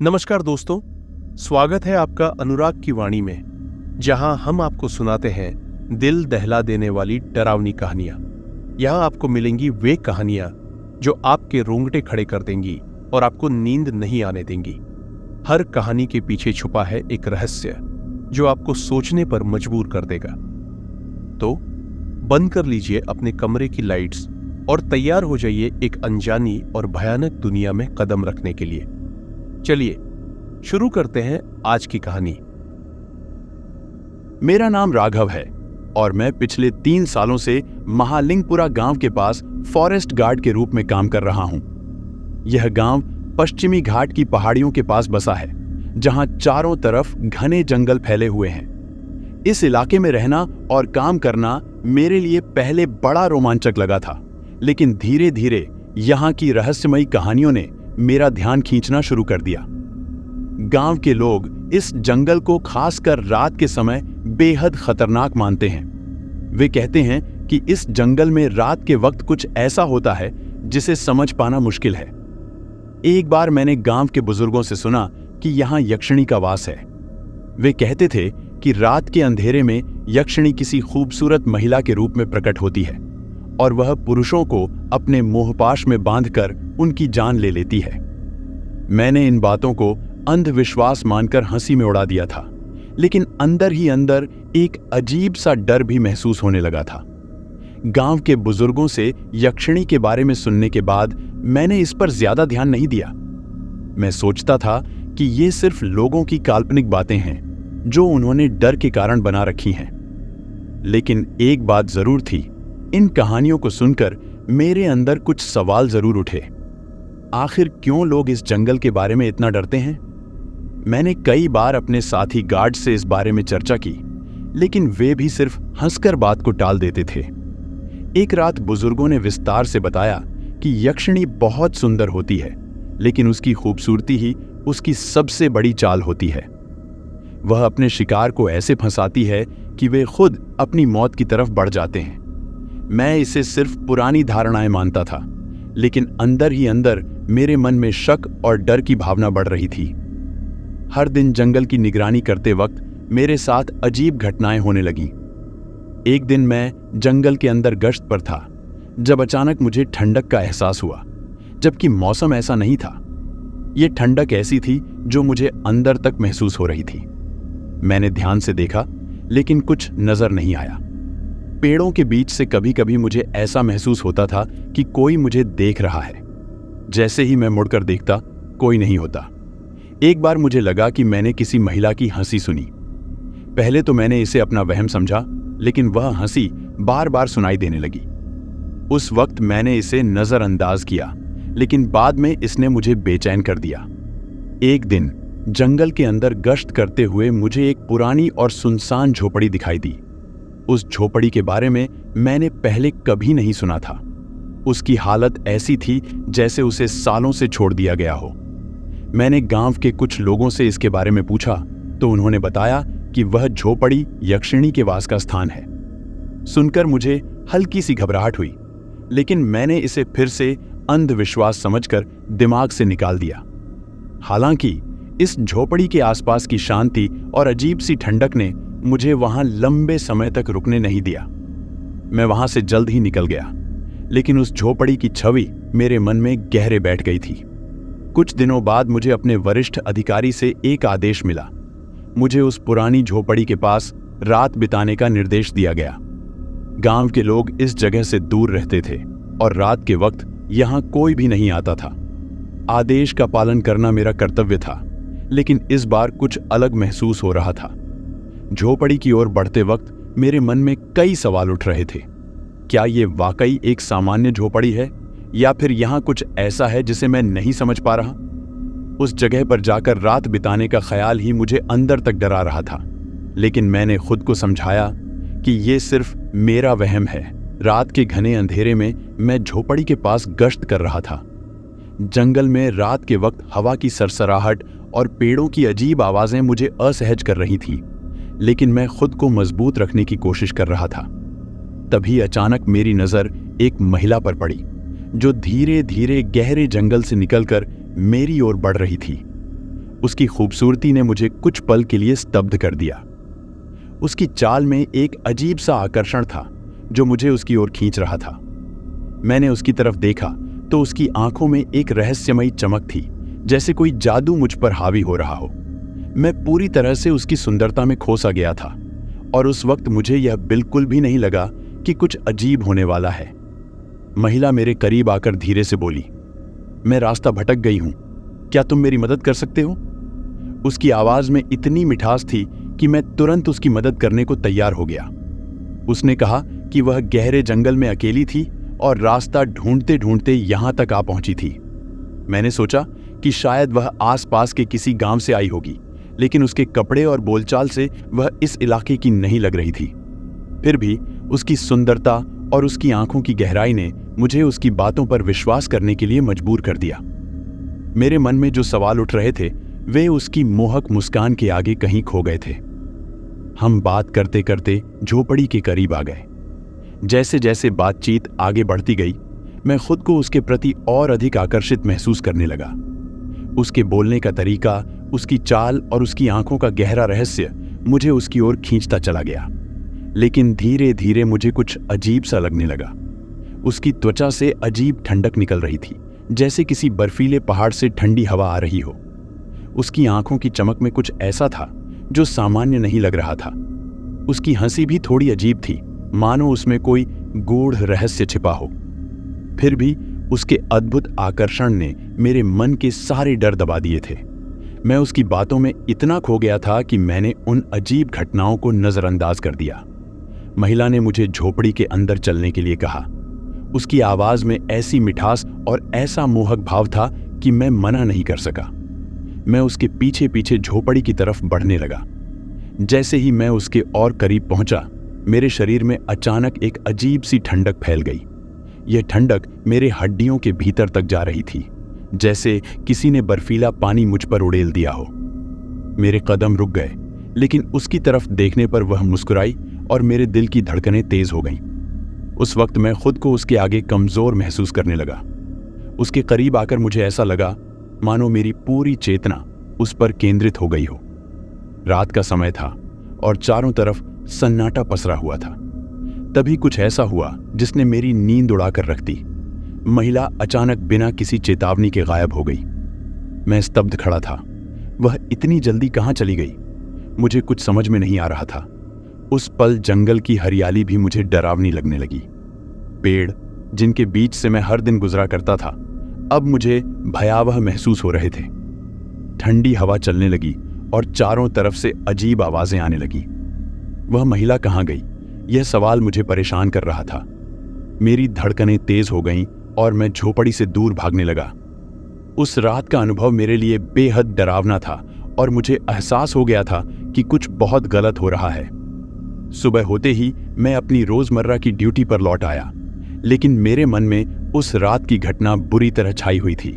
नमस्कार दोस्तों, स्वागत है आपका अनुराग की वाणी में, जहां हम आपको सुनाते हैं दिल दहला देने वाली डरावनी कहानियां। यहां आपको मिलेंगी वे कहानियां जो आपके रोंगटे खड़े कर देंगी और आपको नींद नहीं आने देंगी। हर कहानी के पीछे छुपा है एक रहस्य जो आपको सोचने पर मजबूर कर देगा। तो बंद कर लीजिए अपने कमरे की लाइट्स और तैयार हो जाइए एक अनजानी और भयानक दुनिया में कदम रखने के लिए। चलिए शुरू करते हैं आज की कहानी। मेरा नाम राघव है और मैं पिछले 3 सालों से महालिंगपुरा गांव के पास फॉरेस्ट गार्ड के रूप में काम कर रहा हूं। यह गांव पश्चिमी घाट की पहाड़ियों के पास बसा है, जहां चारों तरफ घने जंगल फैले हुए हैं। इस इलाके में रहना और काम करना मेरे लिए पहले बड़ा रोमांचक लगा था, लेकिन धीरे धीरे यहां की रहस्यमयी कहानियों ने मेरा ध्यान खींचना शुरू कर दिया। गांव के लोग इस जंगल को खासकर रात के समय बेहद खतरनाक मानते हैं। वे कहते हैं कि इस जंगल में रात के वक्त कुछ ऐसा होता है जिसे समझ पाना मुश्किल है। एक बार मैंने गांव के बुजुर्गों से सुना कि यहां यक्षिणी का वास है। वे कहते थे कि रात के अंधेरे में यक्षिणी किसी खूबसूरत महिला के रूप में प्रकट होती है और वह पुरुषों को अपने मोहपाश में बांधकर उनकी जान ले लेती है। मैंने इन बातों को अंधविश्वास मानकर हंसी में उड़ा दिया था, लेकिन अंदर ही अंदर एक अजीब सा डर भी महसूस होने लगा था। गांव के बुजुर्गों से यक्षिणी के बारे में सुनने के बाद मैंने इस पर ज्यादा ध्यान नहीं दिया। मैं सोचता था कि ये सिर्फ लोगों की काल्पनिक बातें हैं जो उन्होंने डर के कारण बना रखी हैं। लेकिन एक बात जरूर थी, इन कहानियों को सुनकर मेरे अंदर कुछ सवाल जरूर उठे। आखिर क्यों लोग इस जंगल के बारे में इतना डरते हैं? मैंने कई बार अपने साथी गार्ड से इस बारे में चर्चा की, लेकिन वे भी सिर्फ हंसकर बात को टाल देते थे। एक रात बुजुर्गों ने विस्तार से बताया कि यक्षिणी बहुत सुंदर होती है, लेकिन उसकी खूबसूरती ही उसकी सबसे बड़ी चाल होती है। वह अपने शिकार को ऐसे फंसाती है कि वे खुद अपनी मौत की तरफ बढ़ जाते हैं। मैं इसे सिर्फ पुरानी धारणाएं मानता था, लेकिन अंदर ही अंदर मेरे मन में शक और डर की भावना बढ़ रही थी। हर दिन जंगल की निगरानी करते वक्त मेरे साथ अजीब घटनाएं होने लगीं। एक दिन मैं जंगल के अंदर गश्त पर था, जब अचानक मुझे ठंडक का एहसास हुआ, जबकि मौसम ऐसा नहीं था। ये ठंडक ऐसी थी जो मुझे अंदर तक महसूस हो रही थी। मैंने ध्यान से देखा, लेकिन कुछ नजर नहीं आया। पेड़ों के बीच से कभी कभी मुझे ऐसा महसूस होता था कि कोई मुझे देख रहा है। जैसे ही मैं मुड़कर देखता, कोई नहीं होता। एक बार मुझे लगा कि मैंने किसी महिला की हंसी सुनी। पहले तो मैंने इसे अपना वहम समझा, लेकिन वह हंसी बार बार सुनाई देने लगी। उस वक्त मैंने इसे नजरअंदाज किया, लेकिन बाद में इसने मुझे बेचैन कर दिया। एक दिन जंगल के अंदर गश्त करते हुए मुझे एक पुरानी और सुनसान झोपड़ी दिखाई दी। उस झोपड़ी के बारे में मैंने पहले कभी नहीं सुना था। उसकी हालत ऐसी थी जैसे उसे सालों से छोड़ दिया गया हो। मैंने गांव के कुछ लोगों से इसके बारे में पूछा तो उन्होंने बताया कि वह झोपड़ी यक्षिणी के वास का स्थान है। सुनकर मुझे हल्की सी घबराहट हुई, लेकिन मैंने इसे फिर से अंधविश्वास समझकर दिमाग से निकाल दिया। हालांकि इस झोपड़ी के आसपास की शांति और अजीब सी ठंडक ने मुझे वहां लंबे समय तक रुकने नहीं दिया। मैं वहां से जल्द ही निकल गया, लेकिन उस झोपड़ी की छवि मेरे मन में गहरे बैठ गई थी। कुछ दिनों बाद मुझे अपने वरिष्ठ अधिकारी से एक आदेश मिला। मुझे उस पुरानी झोपड़ी के पास रात बिताने का निर्देश दिया गया। गांव के लोग इस जगह से दूर रहते थे और रात के वक्त यहां कोई भी नहीं आता था। आदेश का पालन करना मेरा कर्तव्य था, लेकिन इस बार कुछ अलग महसूस हो रहा था। झोपड़ी की ओर बढ़ते वक्त मेरे मन में कई सवाल उठ रहे थे। क्या ये वाकई एक सामान्य झोपड़ी है, या फिर यहां कुछ ऐसा है जिसे मैं नहीं समझ पा रहा? उस जगह पर जाकर रात बिताने का ख्याल ही मुझे अंदर तक डरा रहा था, लेकिन मैंने खुद को समझाया कि ये सिर्फ मेरा वहम है। रात के घने अंधेरे में मैं झोपड़ी के पास गश्त कर रहा था। जंगल में रात के वक्त हवा की सरसराहट और पेड़ों की अजीब आवाजें मुझे असहज कर रही थीं, लेकिन मैं खुद को मजबूत रखने की कोशिश कर रहा था। तभी अचानक मेरी नजर एक महिला पर पड़ी, जो धीरे धीरे गहरे जंगल से निकलकर मेरी ओर बढ़ रही थी। उसकी खूबसूरती ने मुझे कुछ पल के लिए स्तब्ध कर दिया। उसकी चाल में एक अजीब सा आकर्षण था जो मुझे उसकी ओर खींच रहा था। मैंने उसकी तरफ देखा तो उसकी आंखों में एक रहस्यमयी चमक थी, जैसे कोई जादू मुझ पर हावी हो रहा हो। मैं पूरी तरह से उसकी सुंदरता में खोसा गया था और उस वक्त मुझे यह बिल्कुल भी नहीं लगा कि कुछ अजीब होने वाला है। महिला मेरे करीब आकर धीरे से बोली, मैं रास्ता भटक गई हूं, क्या तुम मेरी मदद कर सकते हो? उसकी आवाज में इतनी मिठास थी कि मैं तुरंत उसकी मदद करने को तैयार हो गया। उसने कहा कि वह गहरे जंगल में अकेली थी और रास्ता ढूंढते ढूंढते यहां तक आ पहुंची थी। मैंने सोचा कि शायद वह आसपास के किसी गांव से आई होगी, लेकिन उसके कपड़े और बोलचाल से वह इस इलाके की नहीं लग रही थी। फिर भी उसकी सुंदरता और उसकी आंखों की गहराई ने मुझे उसकी बातों पर विश्वास करने के लिए मजबूर कर दिया। मेरे मन में जो सवाल उठ रहे थे वे उसकी मोहक मुस्कान के आगे कहीं खो गए थे। हम बात करते करते झोपड़ी के करीब आ गए। जैसे जैसे बातचीत आगे बढ़ती गई, मैं खुद को उसके प्रति और अधिक आकर्षित महसूस करने लगा। उसके बोलने का तरीका, उसकी चाल और उसकी आंखों का गहरा रहस्य मुझे उसकी ओर खींचता चला गया। लेकिन धीरे धीरे मुझे कुछ अजीब सा लगने लगा। उसकी त्वचा से अजीब ठंडक निकल रही थी, जैसे किसी बर्फीले पहाड़ से ठंडी हवा आ रही हो। उसकी आंखों की चमक में कुछ ऐसा था जो सामान्य नहीं लग रहा था। उसकी हंसी भी थोड़ी अजीब थी, मानो उसमें कोई गूढ़ रहस्य छिपा हो। फिर भी उसके अद्भुत आकर्षण ने मेरे मन के सारे डर दबा दिए थे। मैं उसकी बातों में इतना खो गया था कि मैंने उन अजीब घटनाओं को नजरअंदाज कर दिया। महिला ने मुझे झोपड़ी के अंदर चलने के लिए कहा। उसकी आवाज में ऐसी मिठास और ऐसा मोहक भाव था कि मैं मना नहीं कर सका। मैं उसके पीछे पीछे झोपड़ी की तरफ बढ़ने लगा। जैसे ही मैं उसके और करीब पहुंचा, मेरे शरीर में अचानक एक अजीब सी ठंडक फैल गई। यह ठंडक मेरे हड्डियों के भीतर तक जा रही थी, जैसे किसी ने बर्फीला पानी मुझ पर उड़ेल दिया हो। मेरे कदम रुक गए, लेकिन उसकी तरफ देखने पर वह मुस्कुराई और मेरे दिल की धड़कनें तेज हो गईं। उस वक्त मैं खुद को उसके आगे कमजोर महसूस करने लगा। उसके करीब आकर मुझे ऐसा लगा मानो मेरी पूरी चेतना उस पर केंद्रित हो गई हो। रात का समय था और चारों तरफ सन्नाटा पसरा हुआ था। तभी कुछ ऐसा हुआ जिसने मेरी नींद उड़ाकर रख दी। महिला अचानक बिना किसी चेतावनी के गायब हो गई। मैं स्तब्ध खड़ा था। वह इतनी जल्दी कहां चली गई? मुझे कुछ समझ में नहीं आ रहा था। उस पल जंगल की हरियाली भी मुझे डरावनी लगने लगी। पेड़ जिनके बीच से मैं हर दिन गुजरा करता था, अब मुझे भयावह महसूस हो रहे थे। ठंडी हवा चलने लगी और चारों तरफ से अजीब आवाजें आने लगी। वह महिला कहां गई? यह सवाल मुझे परेशान कर रहा था। मेरी धड़कनें तेज हो गईं और मैं झोपड़ी से दूर भागने लगा। उस रात का अनुभव मेरे लिए बेहद डरावना था और मुझे एहसास हो गया था कि कुछ बहुत गलत हो रहा है। सुबह होते ही मैं अपनी रोजमर्रा की ड्यूटी पर लौट आया, लेकिन मेरे मन में उस रात की घटना बुरी तरह छाई हुई थी।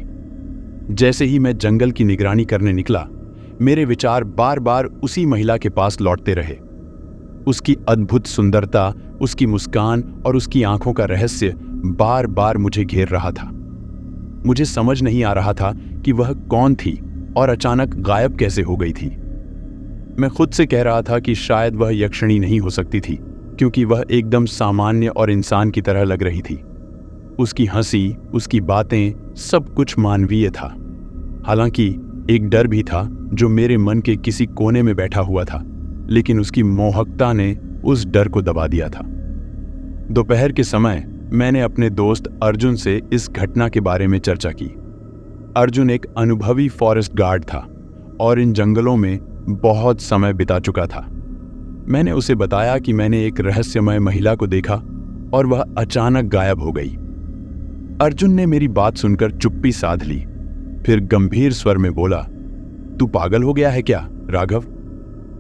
जैसे ही मैं जंगल की निगरानी करने निकला, मेरे विचार बार बार उसी महिला के पास लौटते रहे। उसकी अद्भुत सुंदरता, उसकी मुस्कान और उसकी आंखों का रहस्य बार बार मुझे घेर रहा था। मुझे समझ नहीं आ रहा था कि वह कौन थी और अचानक गायब कैसे हो गई थी। मैं खुद से कह रहा था कि शायद वह यक्षिणी नहीं हो सकती थी, क्योंकि वह एकदम सामान्य और इंसान की तरह लग रही थी। उसकी हंसी, उसकी बातें, सब कुछ मानवीय था। हालांकि एक डर भी था जो मेरे मन के किसी कोने में बैठा हुआ था, लेकिन उसकी मोहकता ने उस डर को दबा दिया था। दोपहर के समय मैंने अपने दोस्त अर्जुन से इस घटना के बारे में चर्चा की। अर्जुन एक अनुभवी फॉरेस्ट गार्ड था और इन जंगलों में बहुत समय बिता चुका था। मैंने उसे बताया कि मैंने एक रहस्यमय महिला को देखा और वह अचानक गायब हो गई। अर्जुन ने मेरी बात सुनकर चुप्पी साध ली, फिर गंभीर स्वर में बोला, तू पागल हो गया है क्या राघव?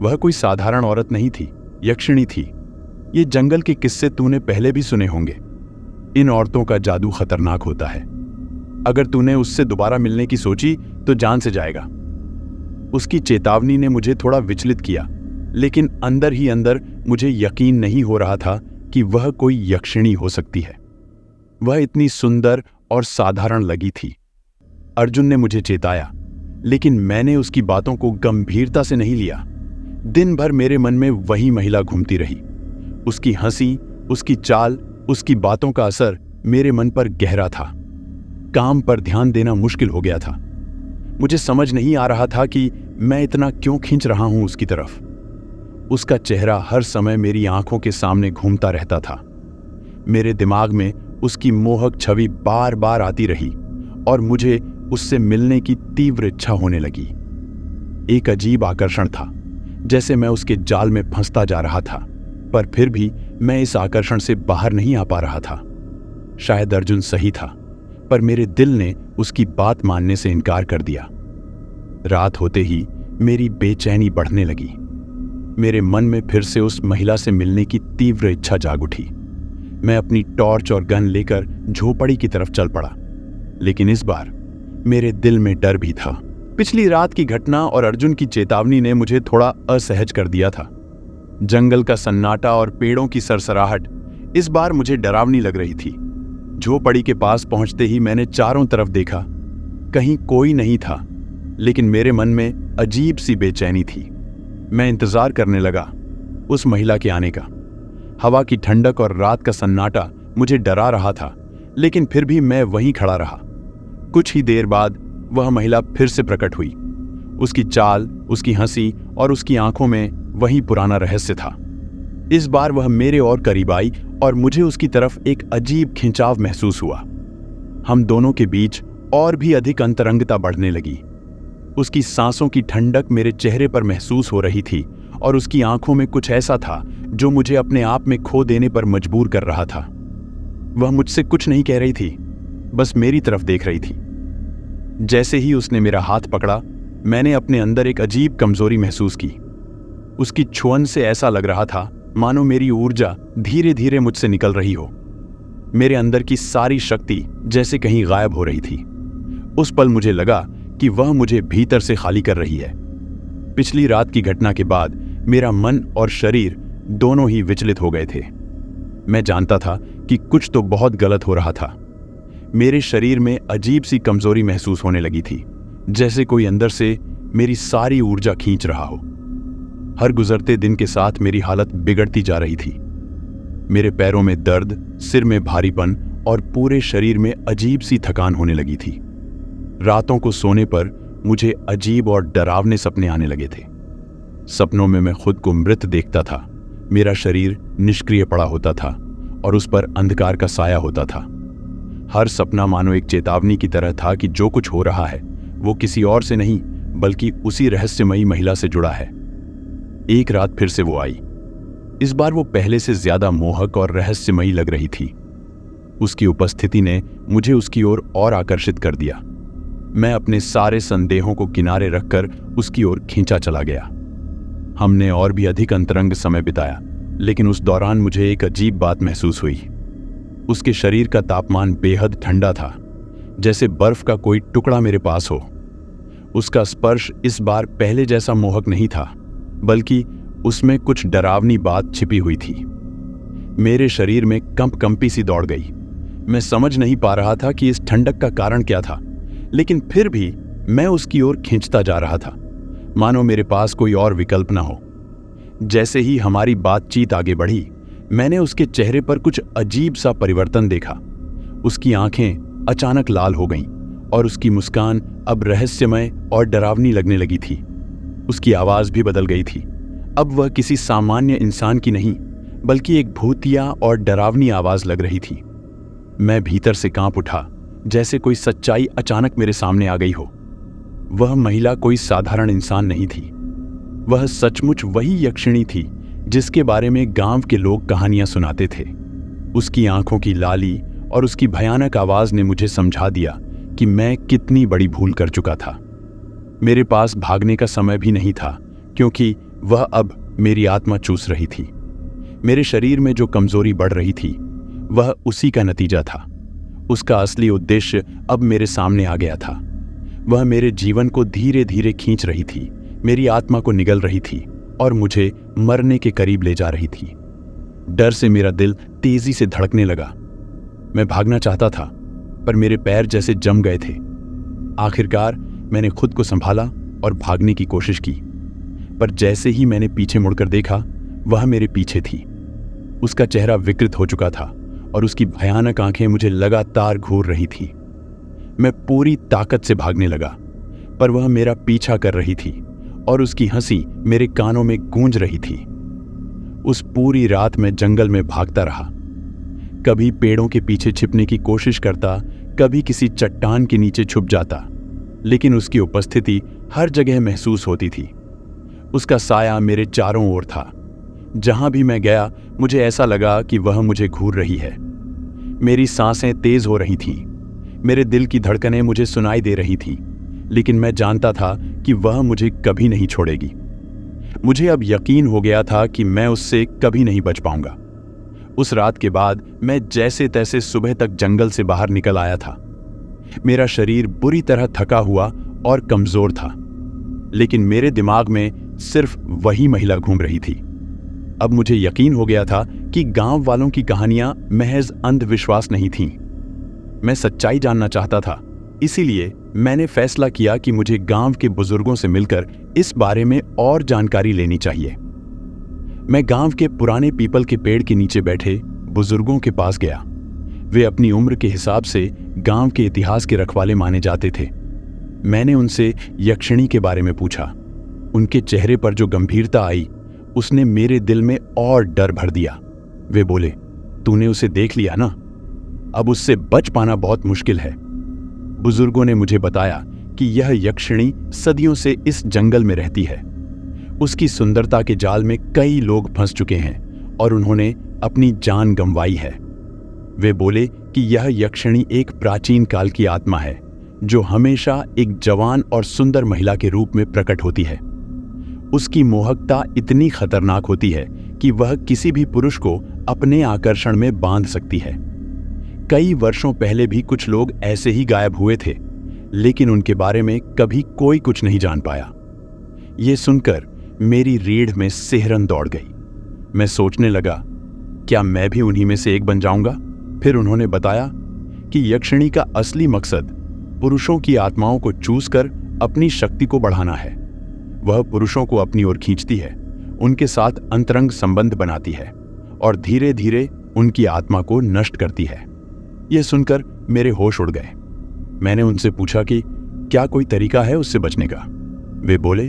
वह कोई साधारण औरत नहीं थी, यक्षिणी थी। ये जंगल के किस्से तूने पहले भी सुने होंगे। इन औरतों का जादू खतरनाक होता है। अगर तूने उससे दोबारा मिलने की सोची तो जान से जाएगा। उसकी चेतावनी ने मुझे थोड़ा विचलित किया, लेकिन अंदर ही अंदर मुझे यकीन नहीं हो रहा था कि वह कोई यक्षिणी हो सकती है। वह इतनी सुंदर और साधारण लगी थी। अर्जुन ने मुझे चेताया, लेकिन मैंने उसकी बातों को गंभीरता से नहीं लिया। दिन भर मेरे मन में वही महिला घूमती रही। उसकी हंसी, उसकी चाल, उसकी बातों का असर मेरे मन पर गहरा था। काम पर ध्यान देना मुश्किल हो गया था। मुझे समझ नहीं आ रहा था कि मैं इतना क्यों खींच रहा हूं उसकी तरफ। उसका चेहरा हर समय मेरी आंखों के सामने घूमता रहता था। मेरे दिमाग में उसकी मोहक छवि बार बार आती रही और मुझे उससे मिलने की तीव्र इच्छा होने लगी। एक अजीब आकर्षण था, जैसे मैं उसके जाल में फंसता जा रहा था, पर फिर भी मैं इस आकर्षण से बाहर नहीं आ पा रहा था। शायद अर्जुन सही था, पर मेरे दिल ने उसकी बात मानने से इनकार कर दिया। रात होते ही मेरी बेचैनी बढ़ने लगी। मेरे मन में फिर से उस महिला से मिलने की तीव्र इच्छा जाग उठी। मैं अपनी टॉर्च और गन लेकर झोपड़ी की तरफ चल पड़ा, लेकिन इस बार मेरे दिल में डर भी था। पिछली रात की घटना और अर्जुन की चेतावनी ने मुझे थोड़ा असहज कर दिया था। जंगल का सन्नाटा और पेड़ों की सरसराहट इस बार मुझे डरावनी लग रही थी। झोपड़ी के पास पहुंचते ही मैंने चारों तरफ देखा। कहीं कोई नहीं था, लेकिन मेरे मन में अजीब सी बेचैनी थी। मैं इंतजार करने लगा उस महिला के आने का। हवा की ठंडक और रात का सन्नाटा मुझे डरा रहा था, लेकिन फिर भी मैं वहीं खड़ा रहा। कुछ ही देर बाद वह महिला फिर से प्रकट हुई। उसकी चाल, उसकी हंसी और उसकी आंखों में वही पुराना रहस्य था। इस बार वह मेरे और करीब आई और मुझे उसकी तरफ एक अजीब खिंचाव महसूस हुआ। हम दोनों के बीच और भी अधिक अंतरंगता बढ़ने लगी। उसकी सांसों की ठंडक मेरे चेहरे पर महसूस हो रही थी और उसकी आंखों में कुछ ऐसा था जो मुझे अपने आप में खो देने पर मजबूर कर रहा था। वह मुझसे कुछ नहीं कह रही थी, बस मेरी तरफ देख रही थी। जैसे ही उसने मेरा हाथ पकड़ा, मैंने अपने अंदर एक अजीब कमजोरी महसूस की। उसकी छुअन से ऐसा लग रहा था मानो मेरी ऊर्जा धीरे धीरे मुझसे निकल रही हो। मेरे अंदर की सारी शक्ति जैसे कहीं गायब हो रही थी। उस पल मुझे लगा कि वह मुझे भीतर से खाली कर रही है। पिछली रात की घटना के बाद मेरा मन और शरीर दोनों ही विचलित हो गए थे। मैं जानता था कि कुछ तो बहुत गलत हो रहा था। मेरे शरीर में अजीब सी कमजोरी महसूस होने लगी थी, जैसे कोई अंदर से मेरी सारी ऊर्जा खींच रहा हो। हर गुजरते दिन के साथ मेरी हालत बिगड़ती जा रही थी। मेरे पैरों में दर्द, सिर में भारीपन और पूरे शरीर में अजीब सी थकान होने लगी थी। रातों को सोने पर मुझे अजीब और डरावने सपने आने लगे थे। सपनों में मैं खुद को मृत देखता था। मेरा शरीर निष्क्रिय पड़ा होता था और उस पर अंधकार का साया होता था। हर सपना मानो एक चेतावनी की तरह था कि जो कुछ हो रहा है वो किसी और से नहीं बल्कि उसी रहस्यमयी महिला से जुड़ा है। एक रात फिर से वो आई। इस बार वो पहले से ज्यादा मोहक और रहस्यमयी लग रही थी। उसकी उपस्थिति ने मुझे उसकी ओर और आकर्षित कर दिया। मैं अपने सारे संदेहों को किनारे रखकर उसकी ओर खींचा चला गया। हमने और भी अधिक अंतरंग समय बिताया, लेकिन उस दौरान मुझे एक अजीब बात महसूस हुई। उसके शरीर का तापमान बेहद ठंडा था, जैसे बर्फ का कोई टुकड़ा मेरे पास हो। उसका स्पर्श इस बार पहले जैसा मोहक नहीं था, बल्कि उसमें कुछ डरावनी बात छिपी हुई थी। मेरे शरीर में कंपी सी दौड़ गई। मैं समझ नहीं पा रहा था कि इस ठंडक का कारण क्या था, लेकिन फिर भी मैं उसकी ओर खींचता जा रहा था, मानो मेरे पास कोई और विकल्प न हो। जैसे ही हमारी बातचीत आगे बढ़ी, मैंने उसके चेहरे पर कुछ अजीब सा परिवर्तन देखा। उसकी आंखें अचानक लाल हो गईं और उसकी मुस्कान अब रहस्यमय और डरावनी लगने लगी थी। उसकी आवाज भी बदल गई थी। अब वह किसी सामान्य इंसान की नहीं, बल्कि एक भूतिया और डरावनी आवाज लग रही थी। मैं भीतर से कांप उठा, जैसे कोई सच्चाई अचानक मेरे सामने आ गई हो। वह महिला कोई साधारण इंसान नहीं थी। वह सचमुच वही यक्षिणी थी जिसके बारे में गांव के लोग कहानियां सुनाते थे। उसकी आंखों की लाली और उसकी भयानक आवाज ने मुझे समझा दिया कि मैं कितनी बड़ी भूल कर चुका था। मेरे पास भागने का समय भी नहीं था, क्योंकि वह अब मेरी आत्मा चूस रही थी। मेरे शरीर में जो कमजोरी बढ़ रही थी, वह उसी का नतीजा था। उसका असली उद्देश्य अब मेरे सामने आ गया था। वह मेरे जीवन को धीरे धीरे खींच रही थी, मेरी आत्मा को निगल रही थी और मुझे मरने के करीब ले जा रही थी। डर से मेरा दिल तेजी से धड़कने लगा। मैं भागना चाहता था, पर मेरे पैर जैसे जम गए थे। आखिरकार मैंने खुद को संभाला और भागने की कोशिश की, पर जैसे ही मैंने पीछे मुड़कर देखा, वह मेरे पीछे थी। उसका चेहरा विकृत हो चुका था और उसकी भयानक आंखें मुझे लगातार घूर रही थी। मैं पूरी ताकत से भागने लगा, पर वह मेरा पीछा कर रही थी और उसकी हंसी मेरे कानों में गूंज रही थी। उस पूरी रात मैं जंगल में भागता रहा, कभी पेड़ों के पीछे छिपने की कोशिश करता, कभी किसी चट्टान के नीचे छुप जाता, लेकिन उसकी उपस्थिति हर जगह महसूस होती थी। उसका साया मेरे चारों ओर था। जहां भी मैं गया, मुझे ऐसा लगा कि वह मुझे घूर रही है। मेरी सांसें तेज हो रही थीं, मेरे दिल की धड़कनें मुझे सुनाई दे रही थीं, लेकिन मैं जानता था कि वह मुझे कभी नहीं छोड़ेगी। मुझे अब यकीन हो गया था कि मैं उससे कभी नहीं बच पाऊंगा। उस रात के बाद मैं जैसे तैसे सुबह तक जंगल से बाहर निकल आया था। मेरा शरीर बुरी तरह थका हुआ और कमजोर था, लेकिन मेरे दिमाग में सिर्फ वही महिला घूम रही थी। अब मुझे यकीन हो गया था कि गांव वालों की कहानियां महज अंधविश्वास नहीं थीं। मैं सच्चाई जानना चाहता था, इसीलिए मैंने फैसला किया कि मुझे गांव के बुजुर्गों से मिलकर इस बारे में और जानकारी लेनी चाहिए। मैं गांव के पुराने पीपल के पेड़ के नीचे बैठे बुजुर्गों के पास गया। वे अपनी उम्र के हिसाब से गांव के इतिहास के रखवाले माने जाते थे। मैंने उनसे यक्षिणी के बारे में पूछा। उनके चेहरे पर जो गंभीरता आई, उसने मेरे दिल में और डर भर दिया। वे बोले, तूने उसे देख लिया ना, अब उससे बच पाना बहुत मुश्किल है। बुजुर्गों ने मुझे बताया कि यह यक्षिणी सदियों से इस जंगल में रहती है। उसकी सुंदरता के जाल में कई लोग फंस चुके हैं और उन्होंने अपनी जान गंवाई है। वे बोले कि यह यक्षिणी एक प्राचीन काल की आत्मा है जो हमेशा एक जवान और सुंदर महिला के रूप में प्रकट होती है। उसकी मोहकता इतनी खतरनाक होती है कि वह किसी भी पुरुष को अपने आकर्षण में बांध सकती है। कई वर्षों पहले भी कुछ लोग ऐसे ही गायब हुए थे, लेकिन उनके बारे में कभी कोई कुछ नहीं जान पाया। ये सुनकर मेरी रीढ़ में सिहरन दौड़ गई। मैं सोचने लगा, क्या मैं भी उन्हीं में से एक बन जाऊंगा? फिर उन्होंने बताया कि यक्षिणी का असली मकसद पुरुषों की आत्माओं को चूस कर अपनी शक्ति को बढ़ाना है। वह पुरुषों को अपनी ओर खींचती है, उनके साथ अंतरंग संबंध बनाती है और धीरे धीरे उनकी आत्मा को नष्ट करती है। यह सुनकर मेरे होश उड़ गए। मैंने उनसे पूछा कि क्या कोई तरीका है उससे बचने का? वे बोले,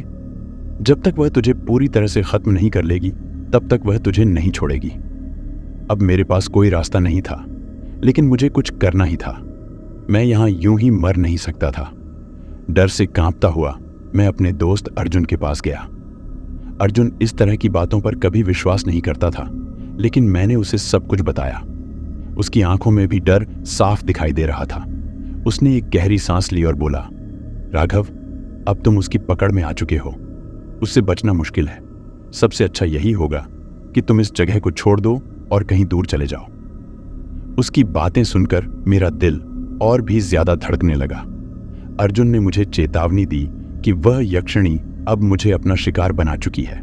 जब तक वह तुझे पूरी तरह से खत्म नहीं कर लेगी, तब तक वह तुझे नहीं छोड़ेगी। अब मेरे पास कोई रास्ता नहीं था, लेकिन मुझे कुछ करना ही था। मैं यहां यूं ही मर नहीं सकता था। डर से कांपता हुआ मैं अपने दोस्त अर्जुन के पास गया। अर्जुन इस तरह की बातों पर कभी विश्वास नहीं करता था, लेकिन मैंने उसे सब कुछ बताया। उसकी आंखों में भी डर साफ दिखाई दे रहा था। उसने एक गहरी सांस ली और बोला, राघव, अब तुम उसकी पकड़ में आ चुके हो। उससे बचना मुश्किल है। सबसे अच्छा यही होगा कि तुम इस जगह को छोड़ दो और कहीं दूर चले जाओ। उसकी बातें सुनकर मेरा दिल और भी ज्यादा धड़कने लगा। अर्जुन ने मुझे चेतावनी दी कि वह यक्षिणी अब मुझे अपना शिकार बना चुकी है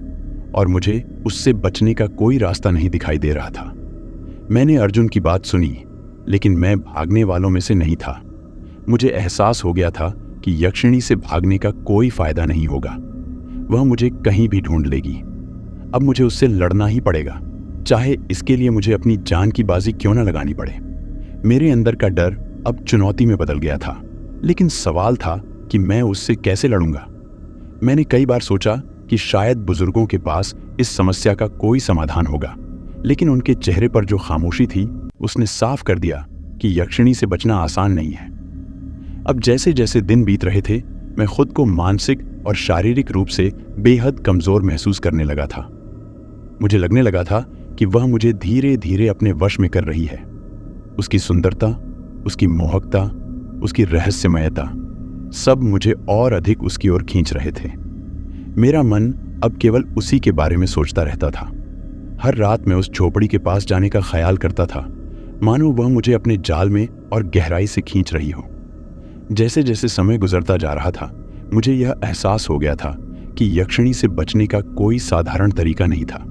और मुझे उससे बचने का कोई रास्ता नहीं दिखाई दे रहा था। मैंने अर्जुन की बात सुनी, लेकिन मैं भागने वालों में से नहीं था। मुझे एहसास हो गया था कि यक्षिणी से भागने का कोई फायदा नहीं होगा। वह मुझे कहीं भी ढूंढ लेगी। अब मुझे उससे लड़ना ही पड़ेगा, चाहे इसके लिए मुझे अपनी जान की बाजी क्यों न लगानी पड़े। मेरे अंदर का डर अब चुनौती में बदल गया था, लेकिन सवाल था कि मैं उससे कैसे लड़ूंगा। मैंने कई बार सोचा कि शायद बुजुर्गों के पास इस समस्या का कोई समाधान होगा, लेकिन उनके चेहरे पर जो खामोशी थी उसने साफ कर दिया कि यक्षिणी से बचना आसान नहीं है। अब जैसे जैसे दिन बीत रहे थे, मैं खुद को मानसिक और शारीरिक रूप से बेहद कमजोर महसूस करने लगा था। मुझे लगने लगा था कि वह मुझे धीरे धीरे अपने वश में कर रही है। उसकी सुंदरता, उसकी मोहकता, उसकी रहस्यमयता, सब मुझे और अधिक उसकी ओर खींच रहे थे। मेरा मन अब केवल उसी के बारे में सोचता रहता था। हर रात मैं उस झोपड़ी के पास जाने का ख्याल करता था, मानो वह मुझे अपने जाल में और गहराई से खींच रही हो। जैसे जैसे समय गुजरता जा रहा था, मुझे यह एहसास हो गया था कि यक्षिणी से बचने का कोई साधारण तरीका नहीं था।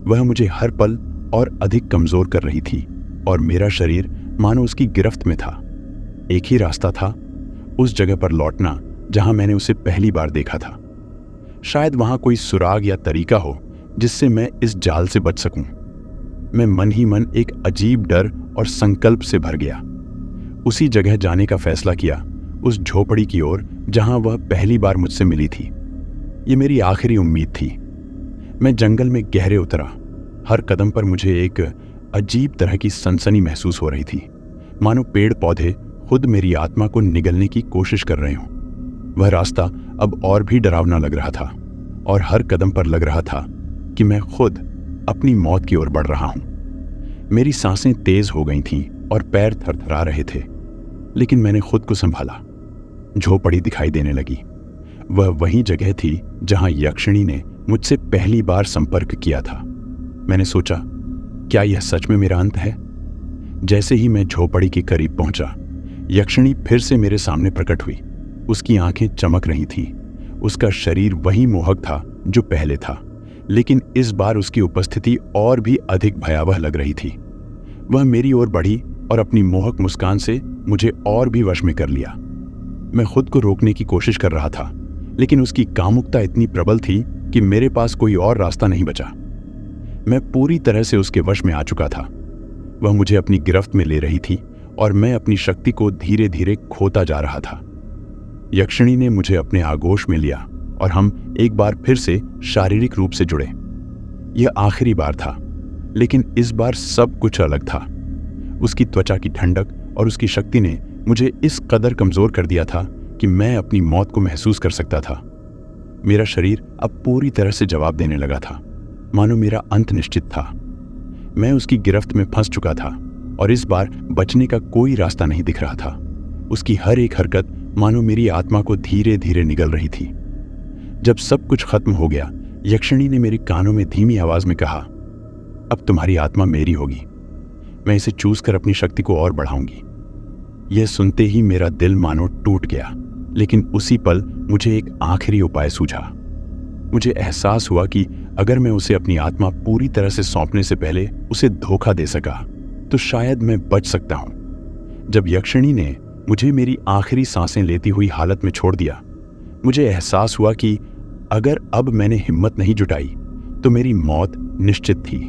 वह मुझे हर पल और अधिक कमजोर कर रही थी और मेरा शरीर मानो उसकी गिरफ्त में था। एक ही रास्ता था, उस जगह पर लौटना जहां मैंने उसे पहली बार देखा था। शायद वहां कोई सुराग या तरीका हो जिससे मैं इस जाल से बच सकूं। मैं मन ही मन एक अजीब डर और संकल्प से भर गया। उसी जगह जाने का फैसला किया, उस झोपड़ी की ओर जहां वह पहली बार मुझसे मिली थी। ये मेरी आखिरी उम्मीद थी। मैं जंगल में गहरे उतरा। हर कदम पर मुझे एक अजीब तरह की सनसनी महसूस हो रही थी, मानो पेड़ पौधे खुद मेरी आत्मा को निगलने की कोशिश कर रहे हों। वह रास्ता अब और भी डरावना लग रहा था और हर कदम पर लग रहा था कि मैं खुद अपनी मौत की ओर बढ़ रहा हूं। मेरी सांसें तेज हो गई थीं और पैर थरथरा रहे थे, लेकिन मैंने खुद को संभाला। झोपड़ी दिखाई देने लगी। वह वही जगह थी जहां यक्षिणी ने मुझसे पहली बार संपर्क किया था। मैंने सोचा, क्या यह सच में मेरा अंत है? जैसे ही मैं झोपड़ी के करीब पहुंचा, यक्षिणी फिर से मेरे सामने प्रकट हुई। उसकी आंखें चमक रही थीं। उसका शरीर वही मोहक था जो पहले था, लेकिन इस बार उसकी उपस्थिति और भी अधिक भयावह लग रही थी। वह मेरी ओर बढ़ी और अपनी मोहक मुस्कान से मुझे और भी वश में कर लिया। मैं खुद को रोकने की कोशिश कर रहा था, लेकिन उसकी कामुकता इतनी प्रबल थी कि मेरे पास कोई और रास्ता नहीं बचा। मैं पूरी तरह से उसके वश में आ चुका था। वह मुझे अपनी गिरफ्त में ले रही थी और मैं अपनी शक्ति को धीरे धीरे खोता जा रहा था। यक्षिणी ने मुझे अपने आगोश में लिया और हम एक बार फिर से शारीरिक रूप से जुड़े। यह आखिरी बार था, लेकिन इस बार सब कुछ अलग था। उसकी त्वचा की ठंडक और उसकी शक्ति ने मुझे इस कदर कमजोर कर दिया था कि मैं अपनी मौत को महसूस कर सकता था। मेरा शरीर अब पूरी तरह से जवाब देने लगा था, मानो मेरा अंत निश्चित था। मैं उसकी गिरफ्त में फंस चुका था और इस बार बचने का कोई रास्ता नहीं दिख रहा था। उसकी हर एक हरकत मानो मेरी आत्मा को धीरे धीरे निगल रही थी। जब सब कुछ खत्म हो गया, यक्षिणी ने मेरे कानों में धीमी आवाज में कहा, अब तुम्हारी आत्मा मेरी होगी। मैं इसे चूस कर अपनी शक्ति को और बढ़ाऊंगी। यह सुनते ही मेरा दिल मानो टूट गया, लेकिन उसी पल मुझे एक आखिरी उपाय सूझा। मुझे एहसास हुआ कि अगर मैं उसे अपनी आत्मा पूरी तरह से सौंपने से पहले उसे धोखा दे सका तो शायद मैं बच सकता हूं। जब यक्षिणी ने मुझे मेरी आखिरी सांसें लेती हुई हालत में छोड़ दिया, मुझे एहसास हुआ कि अगर अब मैंने हिम्मत नहीं जुटाई तो मेरी मौत निश्चित थी।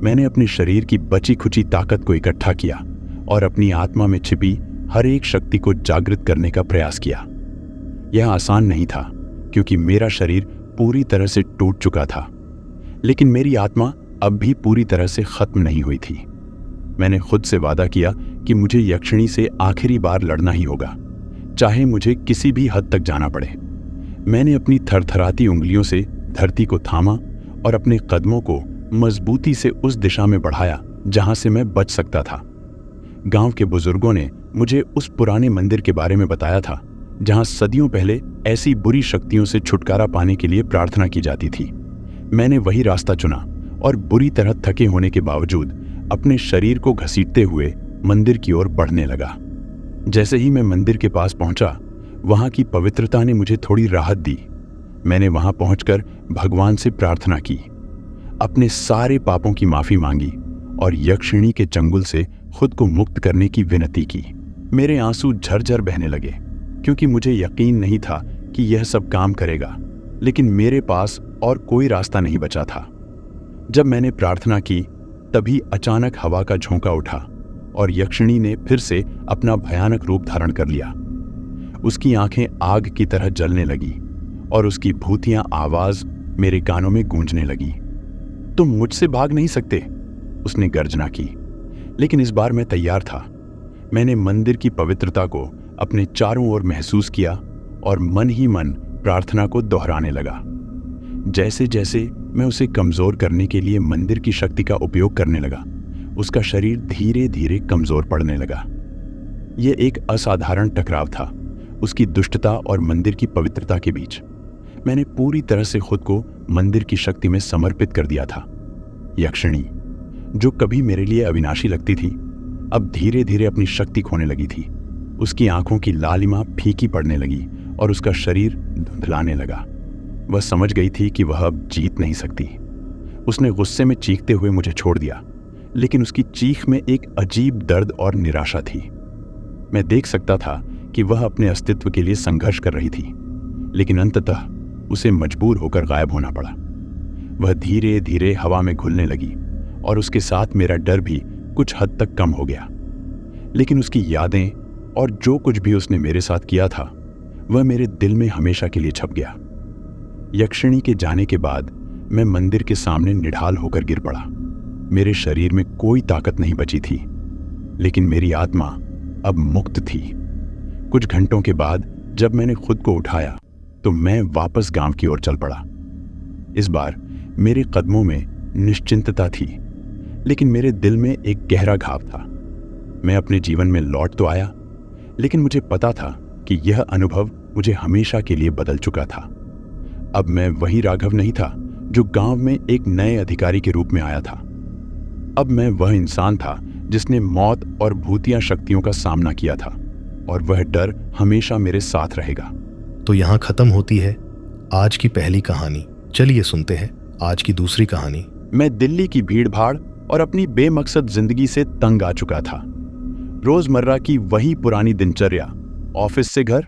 मैंने अपने शरीर की बची खुची ताकत को इकट्ठा किया और अपनी आत्मा में छिपी हर एक शक्ति को जागृत करने का प्रयास किया। यह आसान नहीं था, क्योंकि मेरा शरीर पूरी तरह से टूट चुका था, लेकिन मेरी आत्मा अब भी पूरी तरह से खत्म नहीं हुई थी। मैंने खुद से वादा किया कि मुझे यक्षिणी से आखिरी बार लड़ना ही होगा, चाहे मुझे किसी भी हद तक जाना पड़े। मैंने अपनी थरथराती उंगलियों से धरती को थामा और अपने कदमों को मजबूती से उस दिशा में बढ़ाया जहां से मैं बच सकता था। गांव के बुजुर्गों ने मुझे उस पुराने मंदिर के बारे में बताया था जहां सदियों पहले ऐसी बुरी शक्तियों से छुटकारा पाने के लिए प्रार्थना की जाती थी। मैंने वही रास्ता चुना और बुरी तरह थके होने के बावजूद अपने शरीर को घसीटते हुए मंदिर की ओर बढ़ने लगा। जैसे ही मैं मंदिर के पास पहुंचा, वहां की पवित्रता ने मुझे थोड़ी राहत दी। मैंने वहां पहुंचकर भगवान से प्रार्थना की, अपने सारे पापों की माफी मांगी और यक्षिणी के चंगुल से खुद को मुक्त करने की विनती की। मेरे आंसू झरझर बहने लगे, क्योंकि मुझे यकीन नहीं था कि यह सब काम करेगा, लेकिन मेरे पास और कोई रास्ता नहीं बचा था। जब मैंने प्रार्थना की, तभी अचानक हवा का झोंका उठा और यक्षिणी ने फिर से अपना भयानक रूप धारण कर लिया। उसकी आंखें आग की तरह जलने लगी और उसकी भूतियां आवाज मेरे कानों में गूंजने लगी। तुम मुझसे भाग नहीं सकते, उसने गर्जना की। लेकिन इस बार मैं तैयार था। मैंने मंदिर की पवित्रता को अपने चारों ओर महसूस किया और मन ही मन प्रार्थना को दोहराने लगा। जैसे जैसे मैं उसे कमजोर करने के लिए मंदिर की शक्ति का उपयोग करने लगा, उसका शरीर धीरे धीरे कमजोर पड़ने लगा। यह एक असाधारण टकराव था, उसकी दुष्टता और मंदिर की पवित्रता के बीच। मैंने पूरी तरह से खुद को मंदिर की शक्ति में समर्पित कर दिया था। यक्षिणी, जो कभी मेरे लिए अविनाशी लगती थी, अब धीरे धीरे अपनी शक्ति खोने लगी थी। उसकी आंखों की लालिमा फीकी पड़ने लगी और उसका शरीर धुंधलाने लगा। वह समझ गई थी कि वह अब जीत नहीं सकती। उसने गुस्से में चीखते हुए मुझे छोड़ दिया, लेकिन उसकी चीख में एक अजीब दर्द और निराशा थी। मैं देख सकता था कि वह अपने अस्तित्व के लिए संघर्ष कर रही थी, लेकिन अंततः उसे मजबूर होकर गायब होना पड़ा। वह धीरे धीरे हवा में घुलने लगी और उसके साथ मेरा डर भी कुछ हद तक कम हो गया। लेकिन उसकी यादें और जो कुछ भी उसने मेरे साथ किया था वह मेरे दिल में हमेशा के लिए छप गया। यक्षिणी के जाने के बाद मैं मंदिर के सामने निढाल होकर गिर पड़ा। मेरे शरीर में कोई ताकत नहीं बची थी, लेकिन मेरी आत्मा अब मुक्त थी। कुछ घंटों के बाद जब मैंने खुद को उठाया तो मैं वापस गांव की ओर चल पड़ा। इस बार मेरे कदमों में निश्चिंतता थी, लेकिन मेरे दिल में एक गहरा घाव था। मैं अपने जीवन में लौट तो आया, लेकिन मुझे पता था कि यह अनुभव मुझे हमेशा के लिए बदल चुका था। अब मैं वही राघव नहीं था जो गांव में एक नए अधिकारी के रूप में आया था। अब मैं वह इंसान था जिसने मौत और भूतिया शक्तियों का सामना किया था, और वह डर हमेशा मेरे साथ रहेगा। तो यहाँ खत्म होती है आज की पहली कहानी। चलिए सुनते हैं आज की दूसरी कहानी। मैं दिल्ली की भीड़-भाड़ और अपनी बेमकसद जिंदगी से तंग आ चुका था। रोजमर्रा की वही पुरानी दिनचर्या, ऑफिस से घर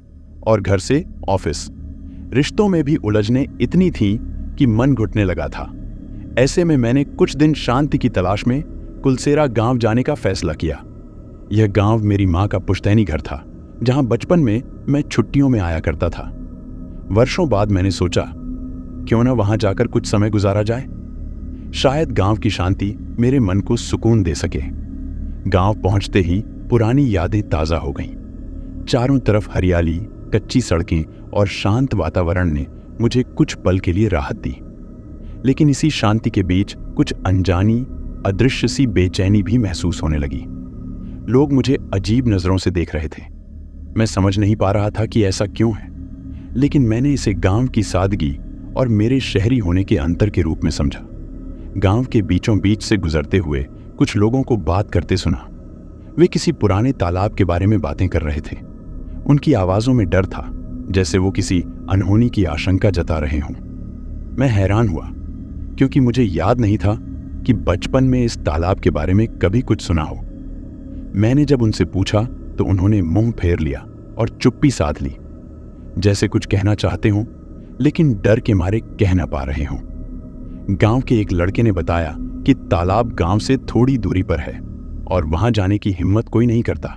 और घर से ऑफिस। रिश्तों में भी उलझने इतनी थी कि मन घुटने लगा था। ऐसे में मैंने कुछ दिन शांति की तलाश में कुलसेरा गांव जाने का फैसला किया। यह गांव मेरी मां का पुश्तैनी घर था, जहां बचपन में मैं छुट्टियों में आया करता था। वर्षों बाद मैंने सोचा, क्यों न वहां जाकर कुछ समय गुजारा जाए। शायद गांव की शांति मेरे मन को सुकून दे सके। गांव पहुंचते ही पुरानी यादें ताजा हो गईं। चारों तरफ हरियाली, कच्ची सड़कें और शांत वातावरण ने मुझे कुछ पल के लिए राहत दी। लेकिन इसी शांति के बीच कुछ अनजानी, अदृश्य सी बेचैनी भी महसूस होने लगी। लोग मुझे अजीब नजरों से देख रहे थे। मैं समझ नहीं पा रहा था कि ऐसा क्यों है, लेकिन मैंने इसे गांव की सादगी और मेरे शहरी होने के अंतर के रूप में समझा। गांव के बीचों बीच से गुजरते हुए कुछ लोगों को बात करते सुना। वे किसी पुराने तालाब के बारे में बातें कर रहे थे। उनकी आवाजों में डर था, जैसे वो किसी अनहोनी की आशंका जता रहे हों। मैं हैरान हुआ, क्योंकि मुझे याद नहीं था कि बचपन में इस तालाब के बारे में कभी कुछ सुना हो। मैंने जब उनसे पूछा तो उन्होंने मुंह फेर लिया और चुप्पी साध ली, जैसे कुछ कहना चाहते हों लेकिन डर के मारे कह ना पा रहे हों। गांव के एक लड़के ने बताया कि तालाब गांव से थोड़ी दूरी पर है और वहां जाने की हिम्मत कोई नहीं करता।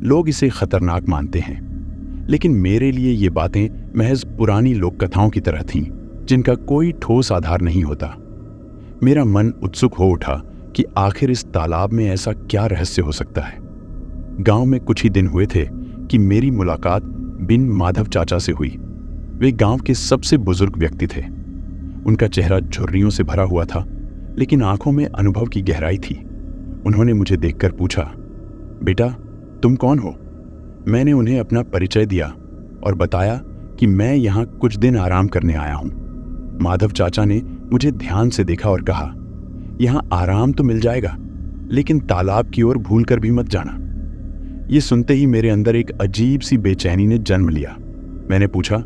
लोग इसे खतरनाक मानते हैं, लेकिन मेरे लिए ये बातें महज पुरानी लोक कथाओं की तरह थीं, जिनका कोई ठोस आधार नहीं होता। मेरा मन उत्सुक हो उठा कि आखिर इस तालाब में ऐसा क्या रहस्य हो सकता है। गांव में कुछ ही दिन हुए थे कि मेरी मुलाकात बिन माधव चाचा से हुई। वे गांव के सबसे बुजुर्ग व्यक्ति थे। उनका चेहरा झुर्रियों से भरा हुआ था, लेकिन आंखों में अनुभव की गहराई थी। उन्होंने मुझे देखकर पूछा, बेटा तुम कौन हो? मैंने उन्हें अपना परिचय दिया और बताया कि मैं यहाँ कुछ दिन आराम करने आया हूँ। माधव चाचा ने मुझे ध्यान से देखा और कहा, यहाँ आराम तो मिल जाएगा, लेकिन तालाब की ओर भूल कर भी मत जाना। ये सुनते ही मेरे अंदर एक अजीब सी बेचैनी ने जन्म लिया। मैंने पूछा,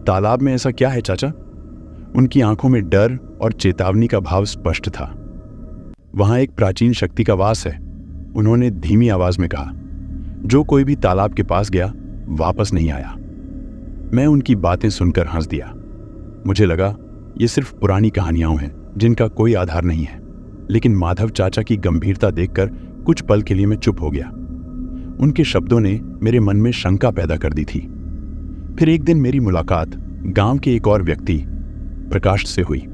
तालाब में ऐसा क्या है चाचा? उनकी आंखों में डर और चेतावनी का भाव स्पष्ट था। वहां एक प्राचीन शक्ति का वास है, उन्होंने धीमी आवाज में कहा। जो कोई भी तालाब के पास गया वापस नहीं आया। मैं उनकी बातें सुनकर हंस दिया। मुझे लगा ये सिर्फ पुरानी कहानियां हैं जिनका कोई आधार नहीं है, लेकिन माधव चाचा की गंभीरता देखकर कुछ पल के लिए मैं चुप हो गया। उनके शब्दों ने मेरे मन में शंका पैदा कर दी थी। फिर एक दिन मेरी मुलाकात गांव के एक और व्यक्ति प्रकाश से हुई।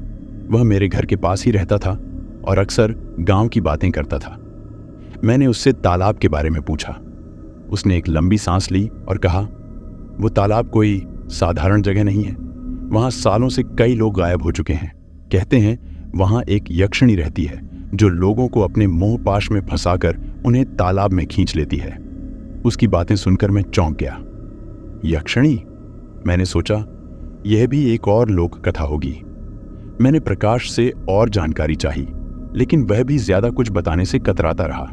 वह मेरे घर के पास ही रहता था और अक्सर गांव की बातें करता था। मैंने उससे तालाब के बारे में पूछा। उसने एक लंबी सांस ली और कहा, वो तालाब कोई साधारण जगह नहीं है। वहां सालों से कई लोग गायब हो चुके हैं। कहते हैं वहां एक यक्षिणी रहती है जो लोगों को अपने मोह पाश में फंसाकर उन्हें तालाब में खींच लेती है। उसकी बातें सुनकर मैं चौंक गया। यक्षिणी? मैंने सोचा यह भी एक और लोक कथा होगी। मैंने प्रकाश से और जानकारी चाही, लेकिन वह भी ज्यादा कुछ बताने से कतराता रहा।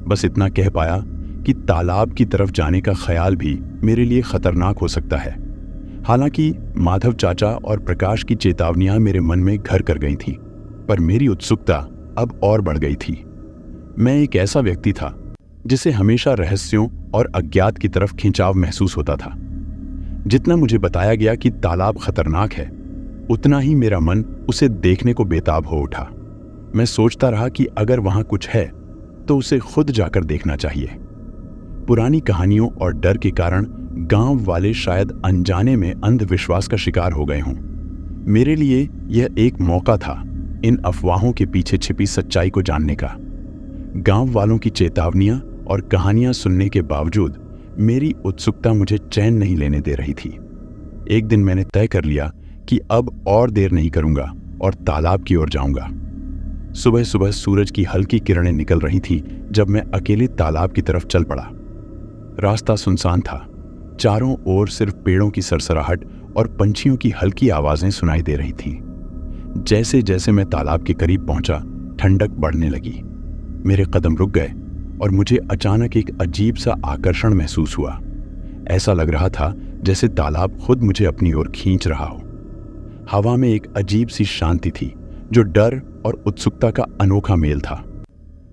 बस इतना कह पाया कि तालाब की तरफ जाने का ख्याल भी मेरे लिए खतरनाक हो सकता है। हालांकि माधव चाचा और प्रकाश की चेतावनियां मेरे मन में घर कर गई थीं, पर मेरी उत्सुकता अब और बढ़ गई थी। मैं एक ऐसा व्यक्ति था जिसे हमेशा रहस्यों और अज्ञात की तरफ खिंचाव महसूस होता था। जितना मुझे बताया गया कि तालाब खतरनाक है, उतना ही मेरा मन उसे देखने को बेताब हो उठा। मैं सोचता रहा कि अगर वहां कुछ है तो उसे खुद जाकर देखना चाहिए। पुरानी कहानियों और डर के कारण गांव वाले शायद अनजाने में अंधविश्वास का शिकार हो गए हों। मेरे लिए यह एक मौका था इन अफवाहों के पीछे छिपी सच्चाई को जानने का। गांव वालों की चेतावनियां और कहानियां सुनने के बावजूद मेरी उत्सुकता मुझे चैन नहीं लेने दे रही थी। एक दिन मैंने तय कर लिया कि अब और देर नहीं करूंगा और तालाब की ओर जाऊंगा। सुबह सुबह सूरज की हल्की किरणें निकल रही थी जब मैं अकेले तालाब की तरफ चल पड़ा। रास्ता सुनसान था। चारों ओर सिर्फ पेड़ों की सरसराहट और पंछियों की हल्की आवाजें सुनाई दे रही थीं। जैसे जैसे मैं तालाब के करीब पहुंचा, ठंडक बढ़ने लगी। मेरे कदम रुक गए और मुझे अचानक एक अजीब सा आकर्षण महसूस हुआ। ऐसा लग रहा था जैसे तालाब खुद मुझे अपनी ओर खींच रहा हो। हवा में एक अजीब सी शांति थी जो डर और उत्सुकता का अनोखा मेल था।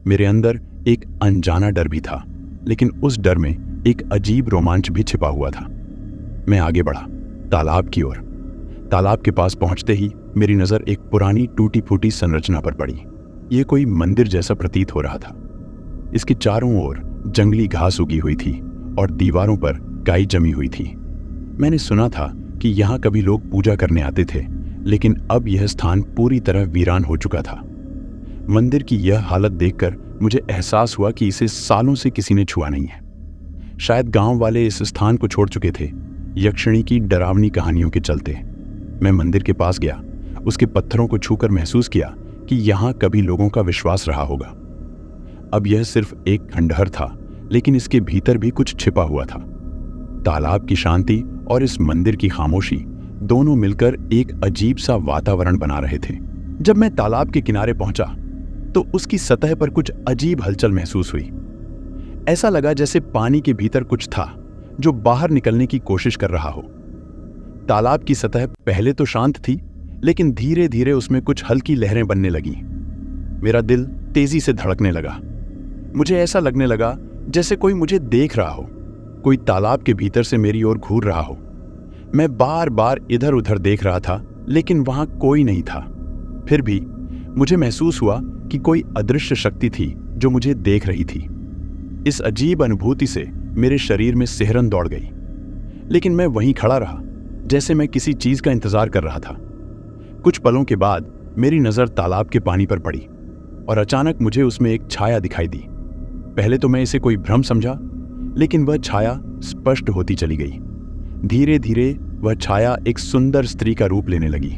मेरे अंदर एक अनजाना डर भी था, लेकिन उस डर में एक अजीब रोमांच भी छिपा हुआ था। मैं आगे बढ़ा, तालाब की ओर। तालाब के पास पहुंचते ही मेरी नजर एक पुरानी टूटी फूटी संरचना पर पड़ी। यह कोई मंदिर जैसा प्रतीत हो रहा था। इसके चारों ओर जंगली घास उगी हुई थी और दीवारों पर काई जमी हुई थी। मैंने सुना था कि यहाँ कभी लोग पूजा करने आते थे, लेकिन अब यह स्थान पूरी तरह वीरान हो चुका था। मंदिर की यह हालत देखकर मुझे एहसास हुआ कि इसे सालों से किसी ने छुआ नहीं है। शायद गांव वाले इस स्थान को छोड़ चुके थे, यक्षिणी की डरावनी कहानियों के चलते। मैं मंदिर के पास गया, उसके पत्थरों को छूकर महसूस किया कि यहाँ कभी लोगों का विश्वास रहा होगा। अब यह सिर्फ एक खंडहर था, लेकिन इसके भीतर भी कुछ छिपा हुआ था। तालाब की शांति और इस मंदिर की खामोशी दोनों मिलकर एक अजीब सा वातावरण बना रहे थे। जब मैं तालाब के किनारे पहुंचा तो उसकी सतह पर कुछ अजीब हलचल महसूस हुई। ऐसा लगा जैसे पानी के भीतर कुछ था जो बाहर निकलने की कोशिश कर रहा हो। तालाब की सतह पहले तो शांत थी, लेकिन धीरे धीरे उसमें कुछ हल्की लहरें बनने लगीं। मेरा दिल तेजी से धड़कने लगा। मुझे ऐसा लगने लगा जैसे कोई मुझे देख रहा हो, कोई तालाब के भीतर से मेरी ओर घूर रहा हो। मैं बार बार इधर उधर देख रहा था, लेकिन वहां कोई नहीं था। फिर भी मुझे महसूस हुआ कि कोई अदृश्य शक्ति थी जो मुझे देख रही थी। इस अजीब अनुभूति से मेरे शरीर में सिहरन दौड़ गई, लेकिन मैं वहीं खड़ा रहा, जैसे मैं किसी चीज का इंतजार कर रहा था। कुछ पलों के बाद मेरी नजर तालाब के पानी पर पड़ी और अचानक मुझे उसमें एक छाया दिखाई दी। पहले तो मैं इसे कोई भ्रम समझा, लेकिन वह छाया स्पष्ट होती चली गई। धीरे धीरे वह छाया एक सुंदर स्त्री का रूप लेने लगी।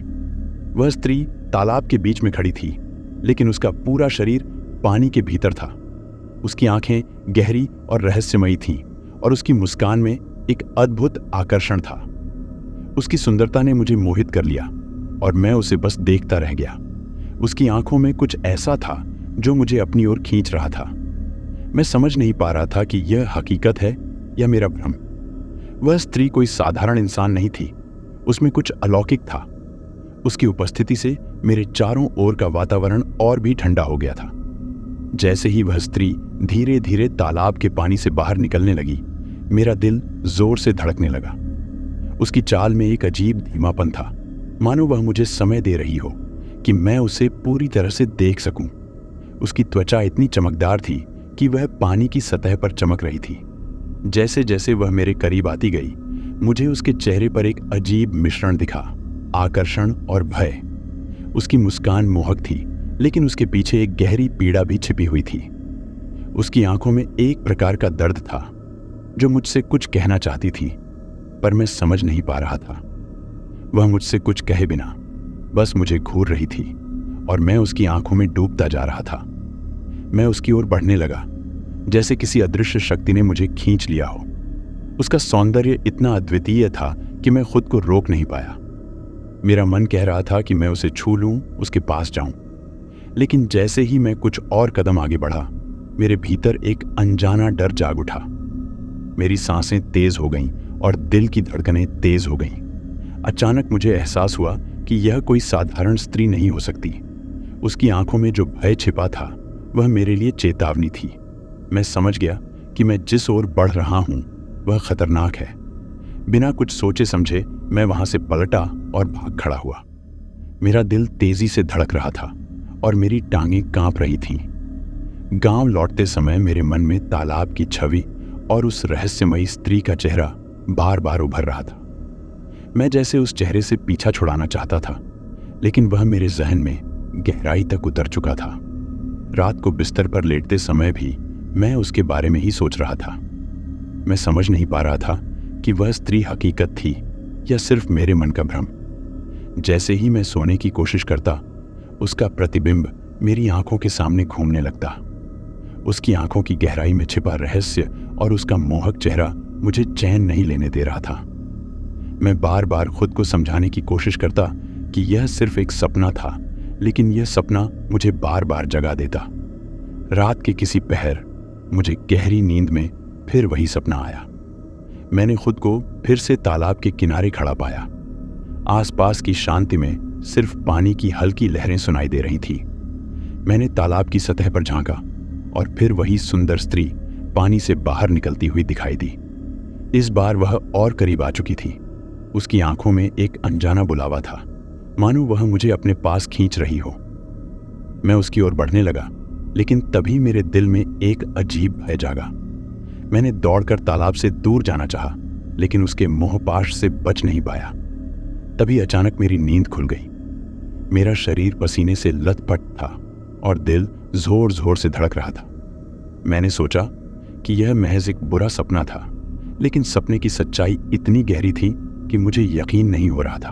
वह स्त्री तालाब के बीच में खड़ी थी, लेकिन उसका पूरा शरीर पानी के भीतर था। उसकी आंखें गहरी और रहस्यमयी थीं और उसकी मुस्कान में एक अद्भुत आकर्षण था। उसकी सुंदरता ने मुझे मोहित कर लिया और मैं उसे बस देखता रह गया। उसकी आंखों में कुछ ऐसा था जो मुझे अपनी ओर खींच रहा था। मैं समझ नहीं पा रहा था कि यह हकीकत है या मेरा भ्रम। वह स्त्री कोई साधारण इंसान नहीं थी, उसमें कुछ अलौकिक था। उसकी उपस्थिति से मेरे चारों ओर का वातावरण और भी ठंडा हो गया था। जैसे ही वह स्त्री धीरे धीरे तालाब के पानी से बाहर निकलने लगी, मेरा दिल जोर से धड़कने लगा। उसकी चाल में एक अजीब धीमापन था, मानो वह मुझे समय दे रही हो कि मैं उसे पूरी तरह से देख सकूं। उसकी त्वचा इतनी चमकदार थी कि वह पानी की सतह पर चमक रही थी। जैसे जैसे वह मेरे करीब आती गई, मुझे उसके चेहरे पर एक अजीब मिश्रण दिखा, आकर्षण और भय। उसकी मुस्कान मोहक थी, लेकिन उसके पीछे एक गहरी पीड़ा भी छिपी हुई थी। उसकी आंखों में एक प्रकार का दर्द था जो मुझसे कुछ कहना चाहती थी, पर मैं समझ नहीं पा रहा था। वह मुझसे कुछ कहे बिना बस मुझे घूर रही थी और मैं उसकी आंखों में डूबता जा रहा था। मैं उसकी ओर बढ़ने लगा, जैसे किसी अदृश्य शक्ति ने मुझे खींच लिया हो। उसका सौंदर्य इतना अद्वितीय था कि मैं खुद को रोक नहीं पाया। मेरा मन कह रहा था कि मैं उसे छू लूं, उसके पास जाऊं। लेकिन जैसे ही मैं कुछ और कदम आगे बढ़ा, मेरे भीतर एक अनजाना डर जाग उठा। मेरी सांसें तेज हो गईं और दिल की धड़कनें तेज हो गईं। अचानक मुझे एहसास हुआ कि यह कोई साधारण स्त्री नहीं हो सकती। उसकी आंखों में जो भय छिपा था वह मेरे लिए चेतावनी थी। मैं समझ गया कि मैं जिस ओर बढ़ रहा हूं वह खतरनाक है। बिना कुछ सोचे समझे मैं वहां से पलटा और भाग खड़ा हुआ। मेरा दिल तेजी से धड़क रहा था और मेरी टांगें कांप रही थीं। गांव लौटते समय मेरे मन में तालाब की छवि और उस रहस्यमयी स्त्री का चेहरा बार बार उभर रहा था। मैं जैसे उस चेहरे से पीछा छुड़ाना चाहता था, लेकिन वह मेरे जहन में गहराई तक उतर चुका था। रात को बिस्तर पर लेटते समय भी मैं उसके बारे में ही सोच रहा था। मैं समझ नहीं पा रहा था कि वह स्त्री हकीकत थी या सिर्फ मेरे मन का भ्रम। जैसे ही मैं सोने की कोशिश करता, उसका प्रतिबिंब मेरी आंखों के सामने घूमने लगता। उसकी आंखों की गहराई में छिपा रहस्य और उसका मोहक चेहरा मुझे चैन नहीं लेने दे रहा था। मैं बार बार खुद को समझाने की कोशिश करता कि यह सिर्फ एक सपना था, लेकिन यह सपना मुझे बार बार जगा देता। रात के किसी पहर मुझे गहरी नींद में फिर वही सपना आया। मैंने खुद को फिर से तालाब के किनारे खड़ा पाया। आसपास की शांति में सिर्फ पानी की हल्की लहरें सुनाई दे रही थीं। मैंने तालाब की सतह पर झांका और फिर वही सुंदर स्त्री पानी से बाहर निकलती हुई दिखाई दी। इस बार वह और करीब आ चुकी थी। उसकी आंखों में एक अनजाना बुलावा था, मानो वह मुझे अपने पास खींच रही हो। मैं उसकी ओर बढ़ने लगा, लेकिन तभी मेरे दिल में एक अजीब भय जागा। मैंने दौड़कर तालाब से दूर जाना चाहा, लेकिन उसके मोहपाश से बच नहीं पाया। तभी अचानक मेरी नींद खुल गई। मेरा शरीर पसीने से लथपथ था और दिल जोर जोर से धड़क रहा था। मैंने सोचा कि यह महज एक बुरा सपना था, लेकिन सपने की सच्चाई इतनी गहरी थी कि मुझे यकीन नहीं हो रहा था।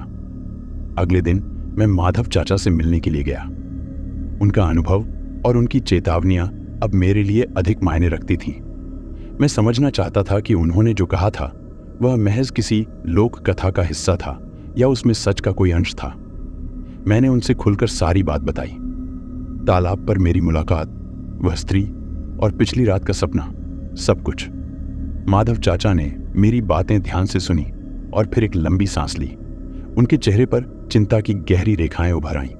अगले दिन मैं माधव चाचा से मिलने के लिए गया। उनका अनुभव और उनकी चेतावनियां अब मेरे लिए अधिक मायने रखती थीं। मैं समझना चाहता था कि उन्होंने जो कहा था वह महज किसी लोक कथा का हिस्सा था या उसमें सच का कोई अंश था। मैंने उनसे खुलकर सारी बात बताई। तालाब पर मेरी मुलाकात, वह स्त्री और पिछली रात का सपना, सब कुछ। माधव चाचा ने मेरी बातें ध्यान से सुनी और फिर एक लंबी सांस ली। उनके चेहरे पर चिंता की गहरी रेखाएं उभर आईं।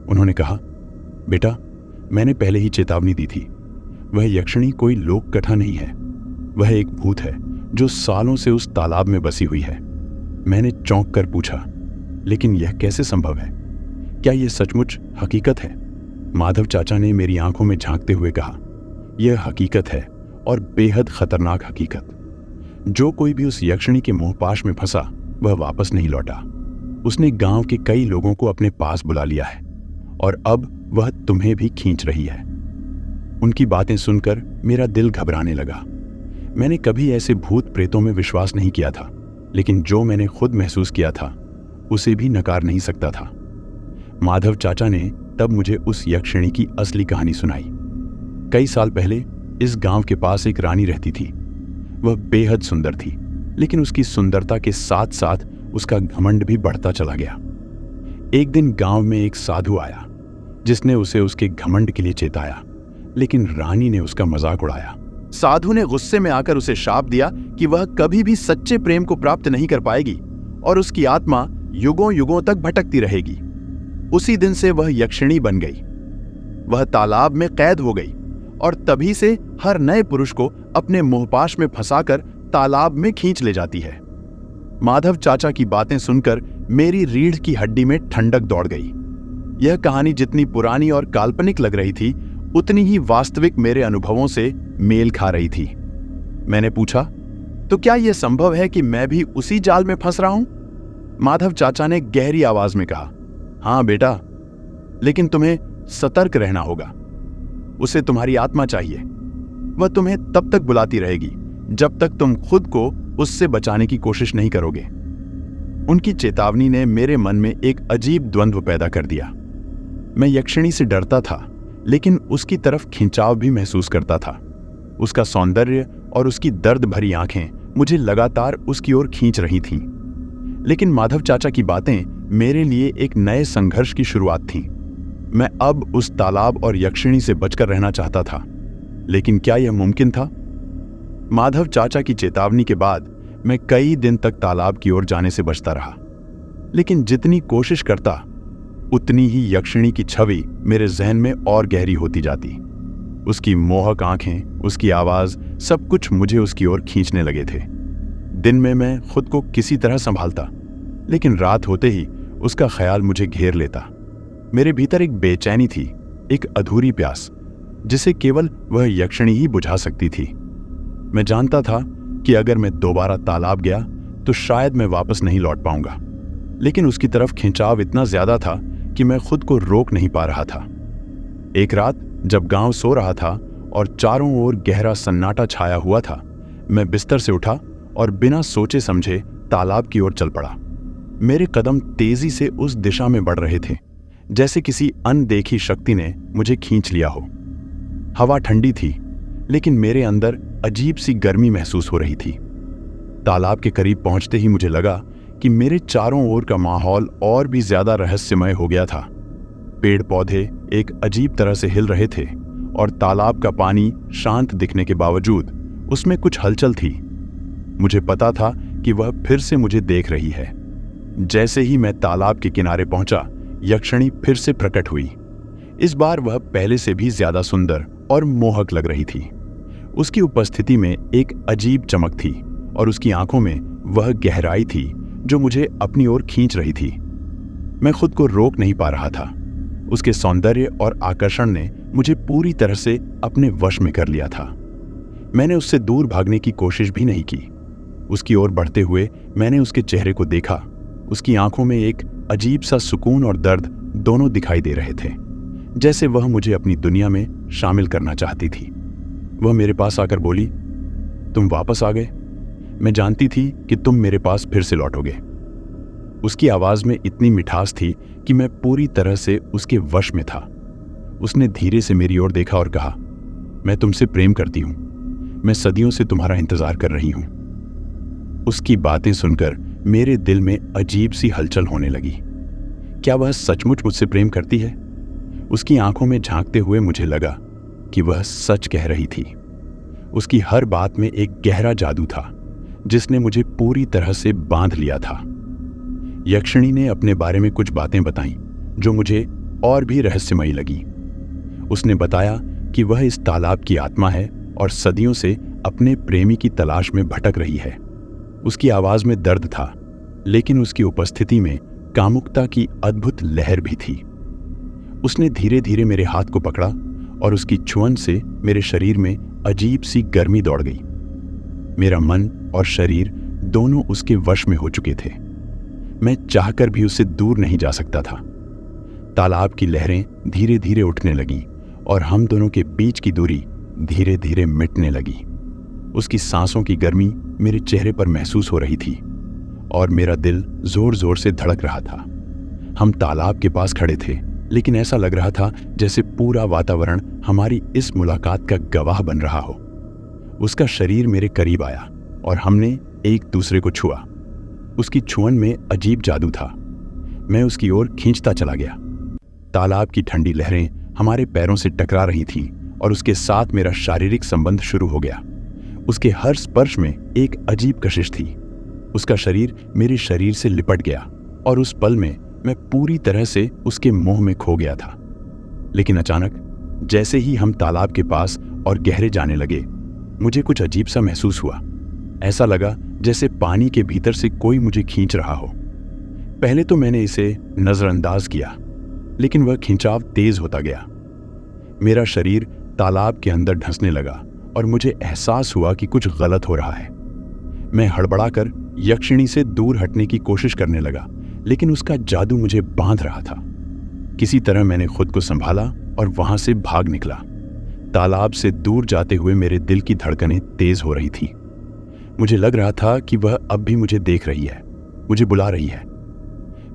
उन्होंने कहा, बेटा, मैंने पहले ही चेतावनी दी थी। वह यक्षिणी कोई लोक कथा नहीं है। वह एक भूत है जो सालों से उस तालाब में बसी हुई है। मैंने चौंक कर पूछा, लेकिन यह कैसे संभव है? क्या यह सचमुच हकीकत है? माधव चाचा ने मेरी आंखों में झांकते हुए कहा, यह हकीकत है और बेहद खतरनाक हकीकत। जो कोई भी उस यक्षिणी के मोहपाश में फंसा वह वापस नहीं लौटा। उसने गांव के कई लोगों को अपने पास बुला लिया है और अब वह तुम्हें भी खींच रही है। उनकी बातें सुनकर मेरा दिल घबराने लगा। मैंने कभी ऐसे भूत प्रेतों में विश्वास नहीं किया था, लेकिन जो मैंने खुद महसूस किया था उसे भी नकार नहीं सकता था। माधव चाचा ने तब मुझे उस यक्षिणी की असली कहानी सुनाई। कई साल पहले इस गांव के पास एक रानी रहती थी। वह बेहद सुंदर थी, लेकिन उसकी सुंदरता के साथ साथ उसका घमंड भी बढ़ता चला गया। एक दिन गांव में एक साधु आया जिसने उसे उसके घमंड के लिए चेताया, लेकिन रानी ने उसका मजाक उड़ाया। साधु ने गुस्से में आकर उसे शाप दिया कि वह कभी भी सच्चे प्रेम को प्राप्त नहीं कर पाएगी और उसकी आत्मा युगों युगों तक भटकती रहेगी। उसी दिन से वह यक्षिणी बन गई। वह तालाब में कैद हो गई और तभी से हर नए पुरुष को अपने मोहपाश में फंसाकर तालाब में खींच ले जाती है। माधव चाचा की बातें सुनकर मेरी रीढ़ की हड्डी में ठंडक दौड़ गई। यह कहानी जितनी पुरानी और काल्पनिक लग रही थी, उतनी ही वास्तविक मेरे अनुभवों से मेल खा रही थी। मैंने पूछा, तो क्या यह संभव है कि मैं भी उसी जाल में फंस रहा हूं? माधव चाचा ने गहरी आवाज में कहा, हां बेटा, लेकिन तुम्हें सतर्क रहना होगा। उसे तुम्हारी आत्मा चाहिए। वह तुम्हें तब तक बुलाती रहेगी जब तक तुम खुद को उससे बचाने की कोशिश नहीं करोगे। उनकी चेतावनी ने मेरे मन में एक अजीब द्वंद्व पैदा कर दिया। मैं यक्षिणी से डरता था, लेकिन उसकी तरफ खिंचाव भी महसूस करता था। उसका सौंदर्य और उसकी दर्द भरी आंखें मुझे लगातार उसकी ओर खींच रही थीं। लेकिन माधव चाचा की बातें मेरे लिए एक नए संघर्ष की शुरुआत थीं। मैं अब उस तालाब और यक्षिणी से बचकर रहना चाहता था, लेकिन क्या यह मुमकिन था? माधव चाचा की चेतावनी के बाद मैं कई दिन तक तालाब की ओर जाने से बचता रहा, लेकिन जितनी कोशिश करता उतनी ही यक्षिणी की छवि मेरे जहन में और गहरी होती जाती। उसकी मोहक आंखें, उसकी आवाज, सब कुछ मुझे उसकी ओर खींचने लगे थे। दिन में मैं खुद को किसी तरह संभालता, लेकिन रात होते ही उसका ख्याल मुझे घेर लेता। मेरे भीतर एक बेचैनी थी, एक अधूरी प्यास, जिसे केवल वह यक्षिणी ही बुझा सकती थी। मैं जानता था कि अगर मैं दोबारा तालाब गया तो शायद मैं वापस नहीं लौट पाऊंगा, लेकिन उसकी तरफ खिंचाव इतना ज्यादा था कि मैं खुद को रोक नहीं पा रहा था। एक रात जब गांव सो रहा था और चारों ओर गहरा सन्नाटा छाया हुआ था, मैं बिस्तर से उठा और बिना सोचे समझे तालाब की ओर चल पड़ा। मेरे कदम तेजी से उस दिशा में बढ़ रहे थे जैसे किसी अनदेखी शक्ति ने मुझे खींच लिया हो। हवा ठंडी थी, लेकिन मेरे अंदर अजीब सी गर्मी महसूस हो रही थी। तालाब के करीब पहुंचते ही मुझे लगा कि मेरे चारों ओर का माहौल और भी ज्यादा रहस्यमय हो गया था। पेड़ पौधे एक अजीब तरह से हिल रहे थे और तालाब का पानी शांत दिखने के बावजूद उसमें कुछ हलचल थी। मुझे पता था कि वह फिर से मुझे देख रही है। जैसे ही मैं तालाब के किनारे पहुंचा, यक्षिणी फिर से प्रकट हुई। इस बार वह पहले से भी ज्यादा सुंदर और मोहक लग रही थी। उसकी उपस्थिति में एक अजीब चमक थी और उसकी आंखों में वह गहराई थी जो मुझे अपनी ओर खींच रही थी। मैं खुद को रोक नहीं पा रहा था। उसके सौंदर्य और आकर्षण ने मुझे पूरी तरह से अपने वश में कर लिया था। मैंने उससे दूर भागने की कोशिश भी नहीं की। उसकी ओर बढ़ते हुए मैंने उसके चेहरे को देखा। उसकी आंखों में एक अजीब सा सुकून और दर्द दोनों दिखाई दे रहे थे, जैसे वह मुझे अपनी दुनिया में शामिल करना चाहती थी। वह मेरे पास आकर बोली, तुम वापस आ गए। मैं जानती थी कि तुम मेरे पास फिर से लौटोगे। उसकी आवाज में इतनी मिठास थी कि मैं पूरी तरह से उसके वश में था। उसने धीरे से मेरी ओर देखा और कहा, मैं तुमसे प्रेम करती हूं। मैं सदियों से तुम्हारा इंतजार कर रही हूं। उसकी बातें सुनकर मेरे दिल में अजीब सी हलचल होने लगी। क्या वह सचमुच मुझसे प्रेम करती है? उसकी आंखों में झांकते हुए मुझे लगा कि वह सच कह रही थी। उसकी हर बात में एक गहरा जादू था जिसने मुझे पूरी तरह से बांध लिया था। यक्षिणी ने अपने बारे में कुछ बातें बताईं जो मुझे और भी रहस्यमयी लगी। उसने बताया कि वह इस तालाब की आत्मा है और सदियों से अपने प्रेमी की तलाश में भटक रही है। उसकी आवाज में दर्द था, लेकिन उसकी उपस्थिति में कामुकता की अद्भुत लहर भी थी। उसने धीरे धीरे मेरे हाथ को पकड़ा और उसकी छुअन से मेरे शरीर में अजीब सी गर्मी दौड़ गई। मेरा मन और शरीर दोनों उसके वश में हो चुके थे। मैं चाहकर भी उससे दूर नहीं जा सकता था। तालाब की लहरें धीरे धीरे उठने लगीं और हम दोनों के बीच की दूरी धीरे धीरे मिटने लगी। उसकी सांसों की गर्मी मेरे चेहरे पर महसूस हो रही थी और मेरा दिल जोर जोर से धड़क रहा था। हम तालाब के पास खड़े थे, लेकिन ऐसा लग रहा था जैसे पूरा वातावरण हमारी इस मुलाकात का गवाह बन रहा हो। उसका शरीर मेरे करीब आया और हमने एक दूसरे को छुआ। उसकी छुअन में अजीब जादू था। मैं उसकी ओर खींचता चला गया। तालाब की ठंडी लहरें हमारे पैरों से टकरा रही थीं और उसके साथ मेरा शारीरिक संबंध शुरू हो गया। उसके हर स्पर्श में एक अजीब कशिश थी। उसका शरीर मेरे शरीर से लिपट गया और उस पल में मैं पूरी तरह से उसके मोह में खो गया था। लेकिन अचानक जैसे ही हम तालाब के पास और गहरे जाने लगे, मुझे कुछ अजीब सा महसूस हुआ। ऐसा लगा जैसे पानी के भीतर से कोई मुझे खींच रहा हो। पहले तो मैंने इसे नजरअंदाज किया, लेकिन वह खिंचाव तेज होता गया। मेरा शरीर तालाब के अंदर धंसने लगा और मुझे एहसास हुआ कि कुछ गलत हो रहा है। मैं हड़बड़ाकर यक्षिणी से दूर हटने की कोशिश करने लगा, लेकिन उसका जादू मुझे बांध रहा था। किसी तरह मैंने खुद को संभाला और वहां से भाग निकला। तालाब से दूर जाते हुए मेरे दिल की धड़कनें तेज हो रही थीं। मुझे लग रहा था कि वह अब भी मुझे देख रही है, मुझे बुला रही है।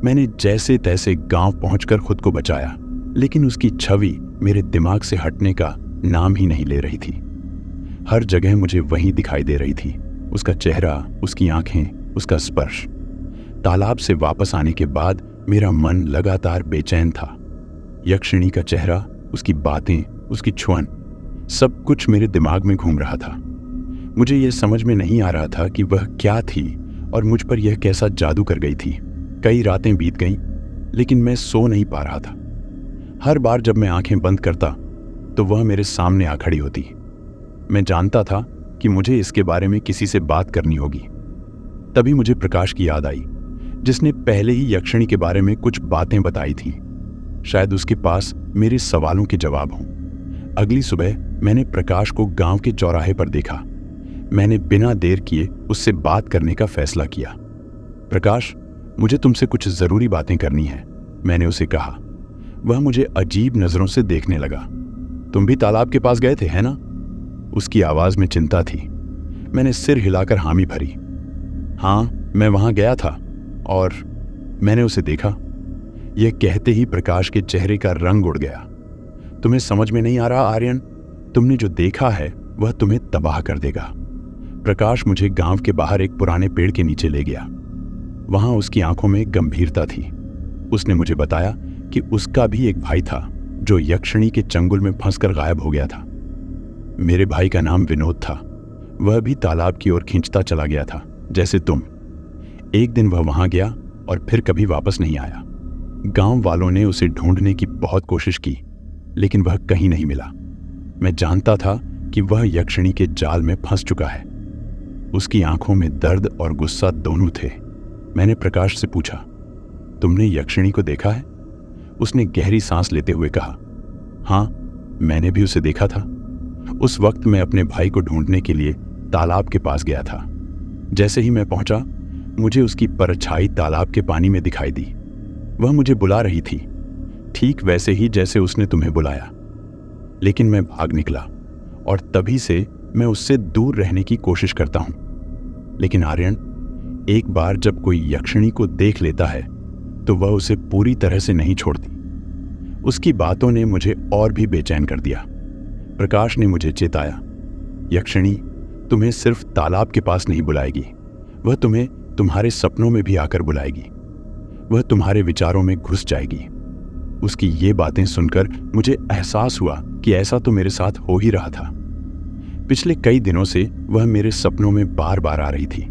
मैंने जैसे तैसे गांव पहुंचकर खुद को बचाया, लेकिन उसकी छवि मेरे दिमाग से हटने का नाम ही नहीं ले रही थी। हर जगह मुझे वही दिखाई दे रही थी, उसका चेहरा, उसकी आंखें, उसका स्पर्श। तालाब से वापस आने के बाद मेरा मन लगातार बेचैन था। यक्षिणी का चेहरा, उसकी बातें, उसकी छुअन, सब कुछ मेरे दिमाग में घूम रहा था। मुझे यह समझ में नहीं आ रहा था कि वह क्या थी और मुझ पर यह कैसा जादू कर गई थी। कई रातें बीत गईं, लेकिन मैं सो नहीं पा रहा था। हर बार जब मैं आंखें बंद करता तो वह मेरे सामने आ खड़ी होती। मैं जानता था कि मुझे इसके बारे में किसी से बात करनी होगी। तभी मुझे प्रकाश की याद आई, जिसने पहले ही यक्षिणी के बारे में कुछ बातें बताई थीं। शायद उसके पास मेरे सवालों के जवाब हों। अगली सुबह मैंने प्रकाश को गांव के चौराहे पर देखा। मैंने बिना देर किए उससे बात करने का फैसला किया। प्रकाश, मुझे तुमसे कुछ जरूरी बातें करनी है, मैंने उसे कहा। वह मुझे अजीब नजरों से देखने लगा। तुम भी तालाब के पास गए थे, है ना? उसकी आवाज में चिंता थी। मैंने सिर हिलाकर हामी भरी। हाँ, मैं वहां गया था और मैंने उसे देखा। यह कहते ही प्रकाश के चेहरे का रंग उड़ गया। तुम्हें समझ में नहीं आ रहा आर्यन? तुमने जो देखा है वह तुम्हें तबाह कर देगा। प्रकाश मुझे गांव के बाहर एक पुराने पेड़ के नीचे ले गया। वहां उसकी आंखों में गंभीरता थी। उसने मुझे बताया कि उसका भी एक भाई था जो यक्षिणी के चंगुल में फंसकर गायब हो गया था। मेरे भाई का नाम विनोद था। वह भी तालाब की ओर खींचता चला गया था, जैसे तुम। एक दिन वह वहां गया और फिर कभी वापस नहीं आया। गांव वालों ने उसे ढूंढने की बहुत कोशिश की, लेकिन वह कहीं नहीं मिला। मैं जानता था कि वह यक्षिणी के जाल में फंस चुका है। उसकी आंखों में दर्द और गुस्सा दोनों थे। मैंने प्रकाश से पूछा, तुमने यक्षिणी को देखा है? उसने गहरी सांस लेते हुए कहा, हाँ, मैंने भी उसे देखा था। उस वक्त मैं अपने भाई को ढूंढने के लिए तालाब के पास गया था। जैसे ही मैं पहुंचा, मुझे उसकी परछाई तालाब के पानी में दिखाई दी। वह मुझे बुला रही थी, ठीक वैसे ही जैसे उसने तुम्हें बुलाया। लेकिन मैं भाग निकला और तभी से मैं उससे दूर रहने की कोशिश करता हूं। लेकिन आर्यन, एक बार जब कोई यक्षिणी को देख लेता है तो वह उसे पूरी तरह से नहीं छोड़ती। उसकी बातों ने मुझे और भी बेचैन कर दिया। प्रकाश ने मुझे चेताया, यक्षिणी तुम्हें सिर्फ तालाब के पास नहीं बुलाएगी, वह तुम्हें तुम्हारे सपनों में भी आकर बुलाएगी। वह तुम्हारे विचारों में घुस जाएगी। उसकी ये बातें सुनकर मुझे एहसास हुआ कि ऐसा तो मेरे साथ हो ही रहा था। पिछले कई दिनों से वह मेरे सपनों में बार बार आ रही थी।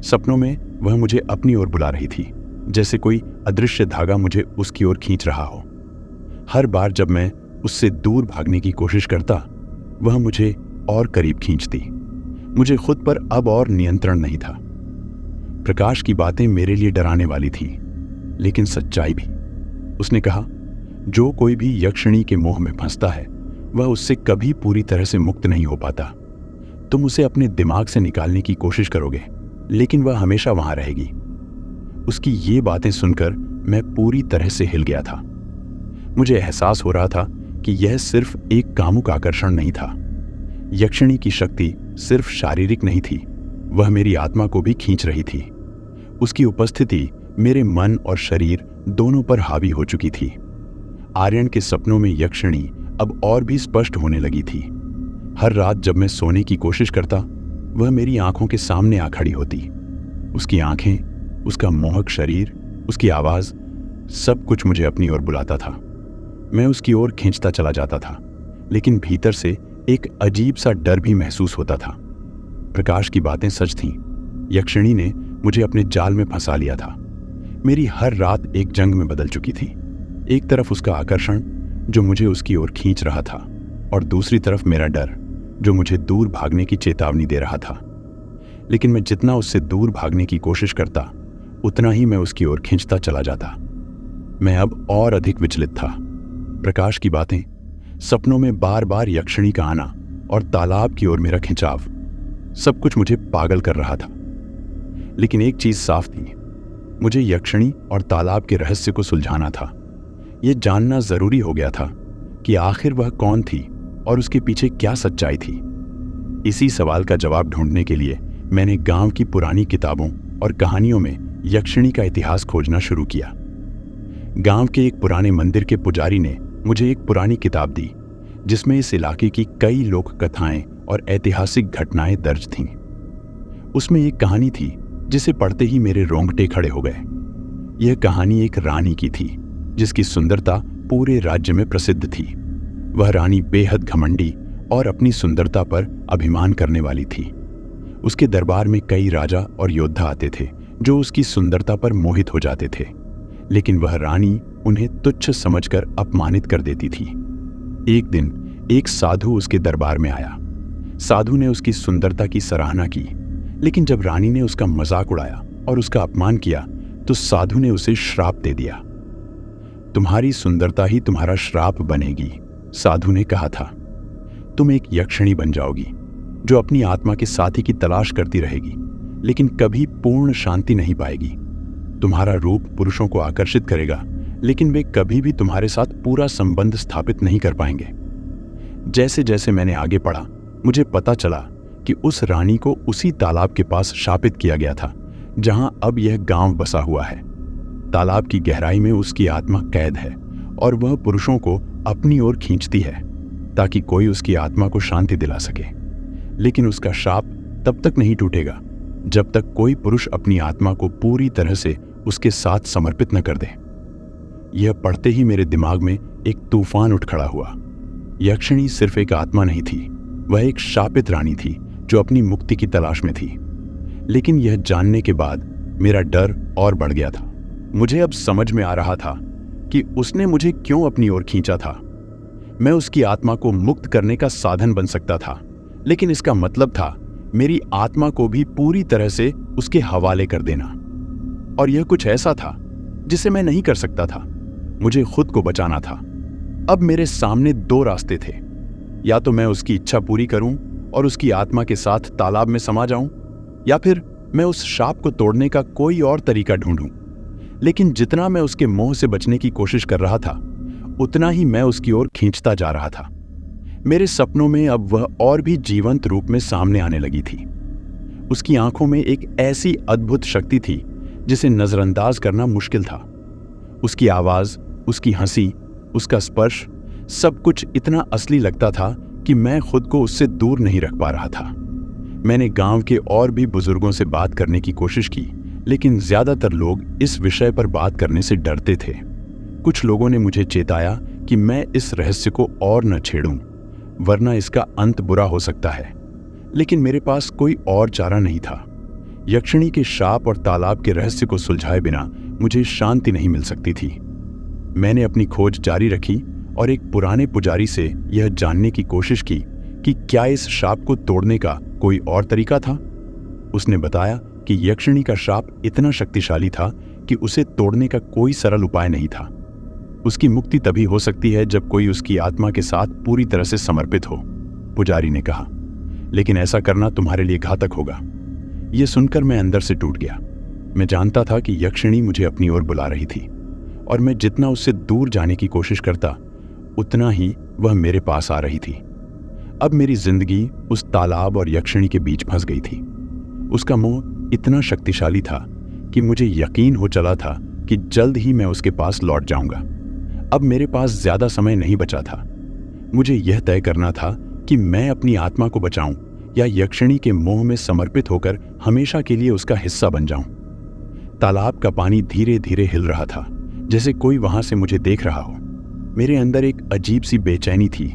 सपनों में वह मुझे अपनी ओर बुला रही थी, जैसे कोई अदृश्य धागा मुझे उसकी ओर खींच रहा हो। हर बार जब मैं उससे दूर भागने की कोशिश करता, वह मुझे और करीब खींचती। मुझे खुद पर अब और नियंत्रण नहीं था। प्रकाश की बातें मेरे लिए डराने वाली थी, लेकिन सच्चाई भी। उसने कहा, जो कोई भी यक्षिणी के मोह में फंसता है वह उससे कभी पूरी तरह से मुक्त नहीं हो पाता। तुम उसे अपने दिमाग से निकालने की कोशिश करोगे, लेकिन वह हमेशा वहां रहेगी। उसकी ये बातें सुनकर मैं पूरी तरह से हिल गया था। मुझे एहसास हो रहा था कि यह सिर्फ एक कामुक आकर्षण नहीं था। यक्षिणी की शक्ति सिर्फ शारीरिक नहीं थी, वह मेरी आत्मा को भी खींच रही थी। उसकी उपस्थिति मेरे मन और शरीर दोनों पर हावी हो चुकी थी। आर्यन के सपनों में यक्षिणी अब और भी स्पष्ट होने लगी थी। हर रात जब मैं सोने की कोशिश करता, वह मेरी आंखों के सामने आ खड़ी होती। उसकी आंखें, उसका मोहक शरीर, उसकी आवाज, सब कुछ मुझे अपनी ओर बुलाता था। मैं उसकी ओर खींचता चला जाता था, लेकिन भीतर से एक अजीब सा डर भी महसूस होता था। प्रकाश की बातें सच थीं। यक्षिणी ने मुझे अपने जाल में फंसा लिया था। मेरी हर रात एक जंग में बदल चुकी थी। एक तरफ उसका आकर्षण जो मुझे उसकी ओर खींच रहा था, और दूसरी तरफ मेरा डर जो मुझे दूर भागने की चेतावनी दे रहा था। लेकिन मैं जितना उससे दूर भागने की कोशिश करता, उतना ही मैं उसकी ओर खींचता चला जाता। मैं अब और अधिक विचलित था। प्रकाश की बातें, सपनों में बार बार यक्षिणी का आना और तालाब की ओर मेरा खिंचाव, सब कुछ मुझे पागल कर रहा था। लेकिन एक चीज साफ थी, मुझे यक्षिणी और तालाब के रहस्य को सुलझाना था। यह जानना जरूरी हो गया था कि आखिर वह कौन थी और उसके पीछे क्या सच्चाई थी। इसी सवाल का जवाब ढूंढने के लिए मैंने गांव की पुरानी किताबों और कहानियों में यक्षिणी का इतिहास खोजना शुरू किया। गांव के एक पुराने मंदिर के पुजारी ने मुझे एक पुरानी किताब दी, जिसमें इस इलाके की कई लोक कथाएं और ऐतिहासिक घटनाएं दर्ज थीं। उसमें एक कहानी थी जिसे पढ़ते ही मेरे रोंगटे खड़े हो गए। यह कहानी एक रानी की थी जिसकी सुंदरता पूरे राज्य में प्रसिद्ध थी। वह रानी बेहद घमंडी और अपनी सुंदरता पर अभिमान करने वाली थी। उसके दरबार में कई राजा और योद्धा आते थे जो उसकी सुंदरता पर मोहित हो जाते थे, लेकिन वह रानी उन्हें तुच्छ समझकर अपमानित कर देती थी। एक दिन एक साधु उसके दरबार में आया। साधु ने उसकी सुंदरता की सराहना की, लेकिन जब रानी ने उसका मजाक उड़ाया और उसका अपमान किया तो साधु ने उसे श्राप दे दिया। तुम्हारी सुंदरता ही तुम्हारा श्राप बनेगी, साधु ने कहा था। तुम एक यक्षिणी बन जाओगी जो अपनी आत्मा के साथी की तलाश करती रहेगी, लेकिन कभी पूर्ण शांति नहीं पाएगी। तुम्हारा रूप पुरुषों को आकर्षित करेगा, लेकिन वे कभी भी तुम्हारे साथ पूरा संबंध स्थापित नहीं कर पाएंगे। जैसे जैसे मैंने आगे पढ़ा, मुझे पता चला कि उस रानी को उसी तालाब के पास शापित किया गया था जहां अब यह गांव बसा हुआ है। तालाब की गहराई में उसकी आत्मा कैद है और वह पुरुषों को अपनी ओर खींचती है ताकि कोई उसकी आत्मा को शांति दिला सके। लेकिन उसका शाप तब तक नहीं टूटेगा जब तक कोई पुरुष अपनी आत्मा को पूरी तरह से उसके साथ समर्पित न कर दे। यह पढ़ते ही मेरे दिमाग में एक तूफान उठ खड़ा हुआ। यक्षिणी सिर्फ एक आत्मा नहीं थी, वह एक शापित रानी थी जो अपनी मुक्ति की तलाश में थी। लेकिन यह जानने के बाद मेरा डर और बढ़ गया था। मुझे अब समझ में आ रहा था कि उसने मुझे क्यों अपनी ओर खींचा था। मैं उसकी आत्मा को मुक्त करने का साधन बन सकता था, लेकिन इसका मतलब था मेरी आत्मा को भी पूरी तरह से उसके हवाले कर देना। और यह कुछ ऐसा था जिसे मैं नहीं कर सकता था। मुझे खुद को बचाना था। अब मेरे सामने दो रास्ते थे, या तो मैं उसकी इच्छा पूरी करूं और उसकी आत्मा के साथ तालाब में समा जाऊं, या फिर मैं उस शाप को तोड़ने का कोई और तरीका ढूंढूं। लेकिन जितना मैं उसके मोह से बचने की कोशिश कर रहा था, उतना ही मैं उसकी ओर खींचता जा रहा था। मेरे सपनों में अब वह और भी जीवंत रूप में सामने आने लगी थी। उसकी आंखों में एक ऐसी अद्भुत शक्ति थी जिसे नजरअंदाज करना मुश्किल था। उसकी आवाज, उसकी हंसी, उसका स्पर्श, सब कुछ इतना असली लगता था कि मैं खुद को उससे दूर नहीं रख पा रहा था। मैंने गांव के और भी बुजुर्गों से बात करने की कोशिश की, लेकिन ज्यादातर लोग इस विषय पर बात करने से डरते थे। कुछ लोगों ने मुझे चेताया कि मैं इस रहस्य को और न छेड़ूं, वरना इसका अंत बुरा हो सकता है। लेकिन मेरे पास कोई और चारा नहीं था। यक्षिणी के शाप और तालाब के रहस्य को सुलझाए बिना मुझे शांति नहीं मिल सकती थी। मैंने अपनी खोज जारी रखी और एक पुराने पुजारी से यह जानने की कोशिश की कि क्या इस शाप को तोड़ने का कोई और तरीका था। उसने बताया कि यक्षिणी का शाप इतना शक्तिशाली था कि उसे तोड़ने का कोई सरल उपाय नहीं था। उसकी मुक्ति तभी हो सकती है जब कोई उसकी आत्मा के साथ पूरी तरह से समर्पित हो, पुजारी ने कहा। लेकिन ऐसा करना तुम्हारे लिए घातक होगा। यह सुनकर मैं अंदर से टूट गया। मैं जानता था कि यक्षिणी मुझे अपनी ओर बुला रही थी, और मैं जितना उससे दूर जाने की कोशिश करता, उतना ही वह मेरे पास आ रही थी। अब मेरी जिंदगी उस तालाब और यक्षिणी के बीच फंस गई थी। उसका मोह इतना शक्तिशाली था कि मुझे यकीन हो चला था कि जल्द ही मैं उसके पास लौट जाऊंगा। अब मेरे पास ज्यादा समय नहीं बचा था। मुझे यह तय करना था कि मैं अपनी आत्मा को बचाऊं या यक्षिणी के मोह में समर्पित होकर हमेशा के लिए उसका हिस्सा बन जाऊं। तालाब का पानी धीरे धीरे हिल रहा था, जैसे कोई वहां से मुझे देख रहा हो। मेरे अंदर एक अजीब सी बेचैनी थी,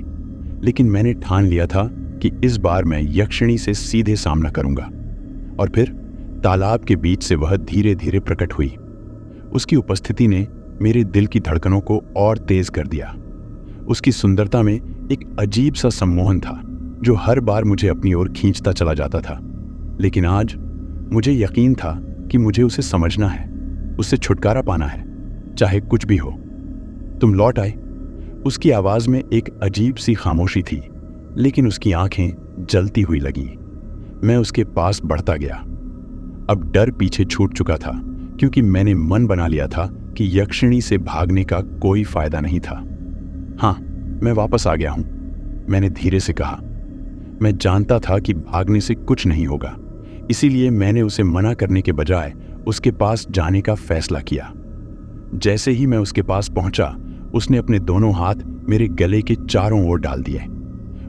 लेकिन मैंने ठान लिया था कि इस बार मैं यक्षिणी से सीधे सामना करूंगा। और फिर तालाब के बीच से वह धीरे धीरे प्रकट हुई। उसकी उपस्थिति ने मेरे दिल की धड़कनों को और तेज कर दिया। उसकी सुंदरता में एक अजीब सा सम्मोहन था जो हर बार मुझे अपनी ओर खींचता चला जाता था। लेकिन आज मुझे यकीन था कि मुझे उसे समझना है, उससे छुटकारा पाना है, चाहे कुछ भी हो। तुम लौट आए। उसकी आवाज में एक अजीब सी खामोशी थी, लेकिन उसकी आंखें जलती हुई लगी। मैं उसके पास बढ़ता गया। अब डर पीछे छूट चुका था, क्योंकि मैंने मन बना लिया था कि यक्षिणी से भागने का कोई फायदा नहीं था। हाँ, मैं वापस आ गया हूं, मैंने धीरे से कहा। मैं जानता था कि भागने से कुछ नहीं होगा, इसीलिए मैंने उसे मना करने के बजाय उसके पास जाने का फैसला किया। जैसे ही मैं उसके पास पहुंचा, उसने अपने दोनों हाथ मेरे गले के चारों ओर डाल दिए।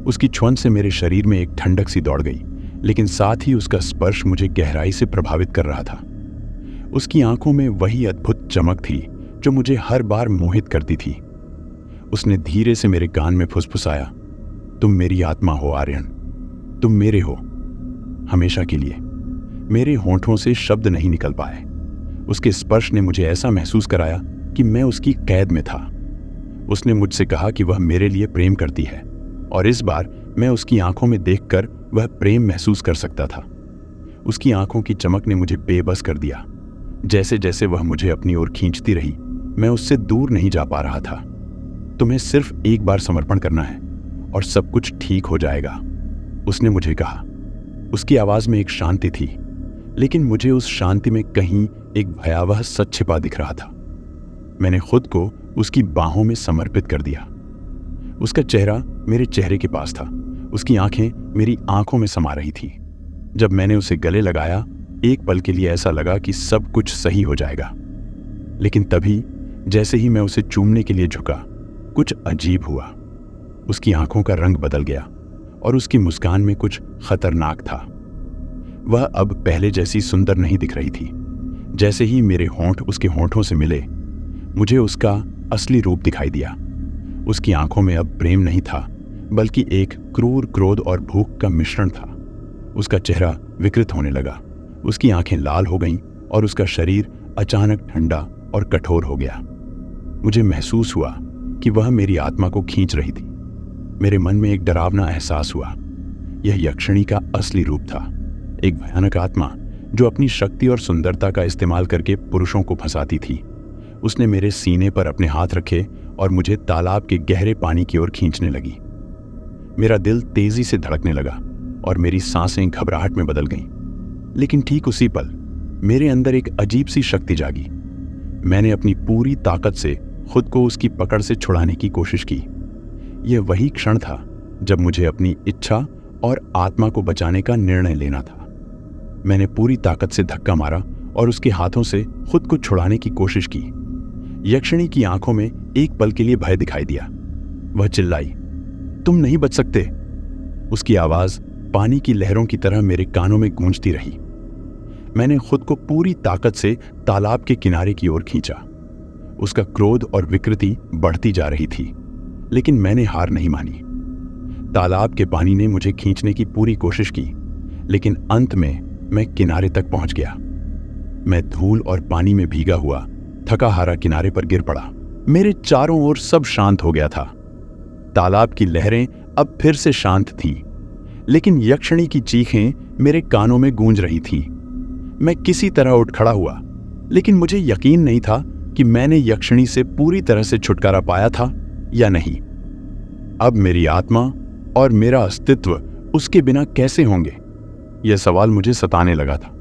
उसकी छुअन से मेरे शरीर में एक ठंडक सी दौड़ गई, लेकिन साथ ही उसका स्पर्श मुझे गहराई से प्रभावित कर रहा था। उसकी आंखों में वही अद्भुत चमक थी जो मुझे हर बार मोहित करती थी। उसने धीरे से मेरे कान में फुसफुसाया, तुम मेरी आत्मा हो आर्यन, तुम मेरे हो हमेशा के लिए। मेरे होंठों से शब्द नहीं निकल पाए। उसके स्पर्श ने मुझे ऐसा महसूस कराया कि मैं उसकी कैद में था। उसने मुझसे कहा कि वह मेरे लिए प्रेम करती है और इस बार मैं उसकी आंखों में देखकर वह प्रेम महसूस कर सकता था। उसकी आंखों की चमक ने मुझे बेबस कर दिया। जैसे जैसे वह मुझे अपनी ओर खींचती रही, मैं उससे दूर नहीं जा पा रहा था। तुम्हें सिर्फ एक बार समर्पण करना है और सब कुछ ठीक हो जाएगा, उसने मुझे कहा। उसकी आवाज में एक शांति थी, लेकिन मुझे उस शांति में कहीं एक भयावह सच छिपा दिख रहा था। मैंने खुद को उसकी बाहों में समर्पित कर दिया। उसका चेहरा मेरे चेहरे के पास था, उसकी आंखें मेरी आंखों में समा रही थी। जब मैंने उसे गले लगाया, एक पल के लिए ऐसा लगा कि सब कुछ सही हो जाएगा, लेकिन तभी जैसे ही मैं उसे चूमने के लिए झुका, कुछ अजीब हुआ। उसकी आंखों का रंग बदल गया और उसकी मुस्कान में कुछ खतरनाक था। वह अब पहले जैसी सुंदर नहीं दिख रही थी। जैसे ही मेरे होंठ उसके होंठों से मिले, मुझे उसका असली रूप दिखाई दिया। उसकी आंखों में अब प्रेम नहीं था, बल्कि एक क्रूर क्रोध और भूख का मिश्रण था। उसका चेहरा विकृत होने लगा, उसकी आंखें लाल हो गईं और उसका शरीर अचानक ठंडा और कठोर हो गया। मुझे महसूस हुआ कि वह मेरी आत्मा को खींच रही थी। मेरे मन में एक डरावना एहसास हुआ। यह यक्षिणी का असली रूप था, एक भयानक आत्मा जो अपनी शक्ति और सुंदरता का इस्तेमाल करके पुरुषों को फंसाती थी। उसने मेरे सीने पर अपने हाथ रखे और मुझे तालाब के गहरे पानी की ओर खींचने लगी। मेरा दिल तेजी से धड़कने लगा और मेरी सांसें घबराहट में बदल गईं। लेकिन ठीक उसी पल मेरे अंदर एक अजीब सी शक्ति जागी। मैंने अपनी पूरी ताकत से खुद को उसकी पकड़ से छुड़ाने की कोशिश की। यह वही क्षण था जब मुझे अपनी इच्छा और आत्मा को बचाने का निर्णय लेना था। मैंने पूरी ताकत से धक्का मारा और उसके हाथों से खुद को छुड़ाने की कोशिश की। यक्षिणी की आंखों में एक पल के लिए भय दिखाई दिया। वह चिल्लाई, तुम नहीं बच सकते। उसकी आवाज पानी की लहरों की तरह मेरे कानों में गूंजती रही। मैंने खुद को पूरी ताकत से तालाब के किनारे की ओर खींचा। उसका क्रोध और विकृति बढ़ती जा रही थी, लेकिन मैंने हार नहीं मानी। तालाब के पानी ने मुझे खींचने की पूरी कोशिश की, लेकिन अंत में मैं किनारे तक पहुंच गया। मैं धूल और पानी में भीगा हुआ थका हारा किनारे पर गिर पड़ा। मेरे चारों ओर सब शांत हो गया था। तालाब की लहरें अब फिर से शांत थीं, लेकिन यक्षिणी की चीखें मेरे कानों में गूंज रही थीं। मैं किसी तरह उठ खड़ा हुआ, लेकिन मुझे यकीन नहीं था कि मैंने यक्षिणी से पूरी तरह से छुटकारा पाया था या नहीं। अब मेरी आत्मा और मेरा अस्तित्व उसके बिना कैसे होंगे, यह सवाल मुझे सताने लगा था।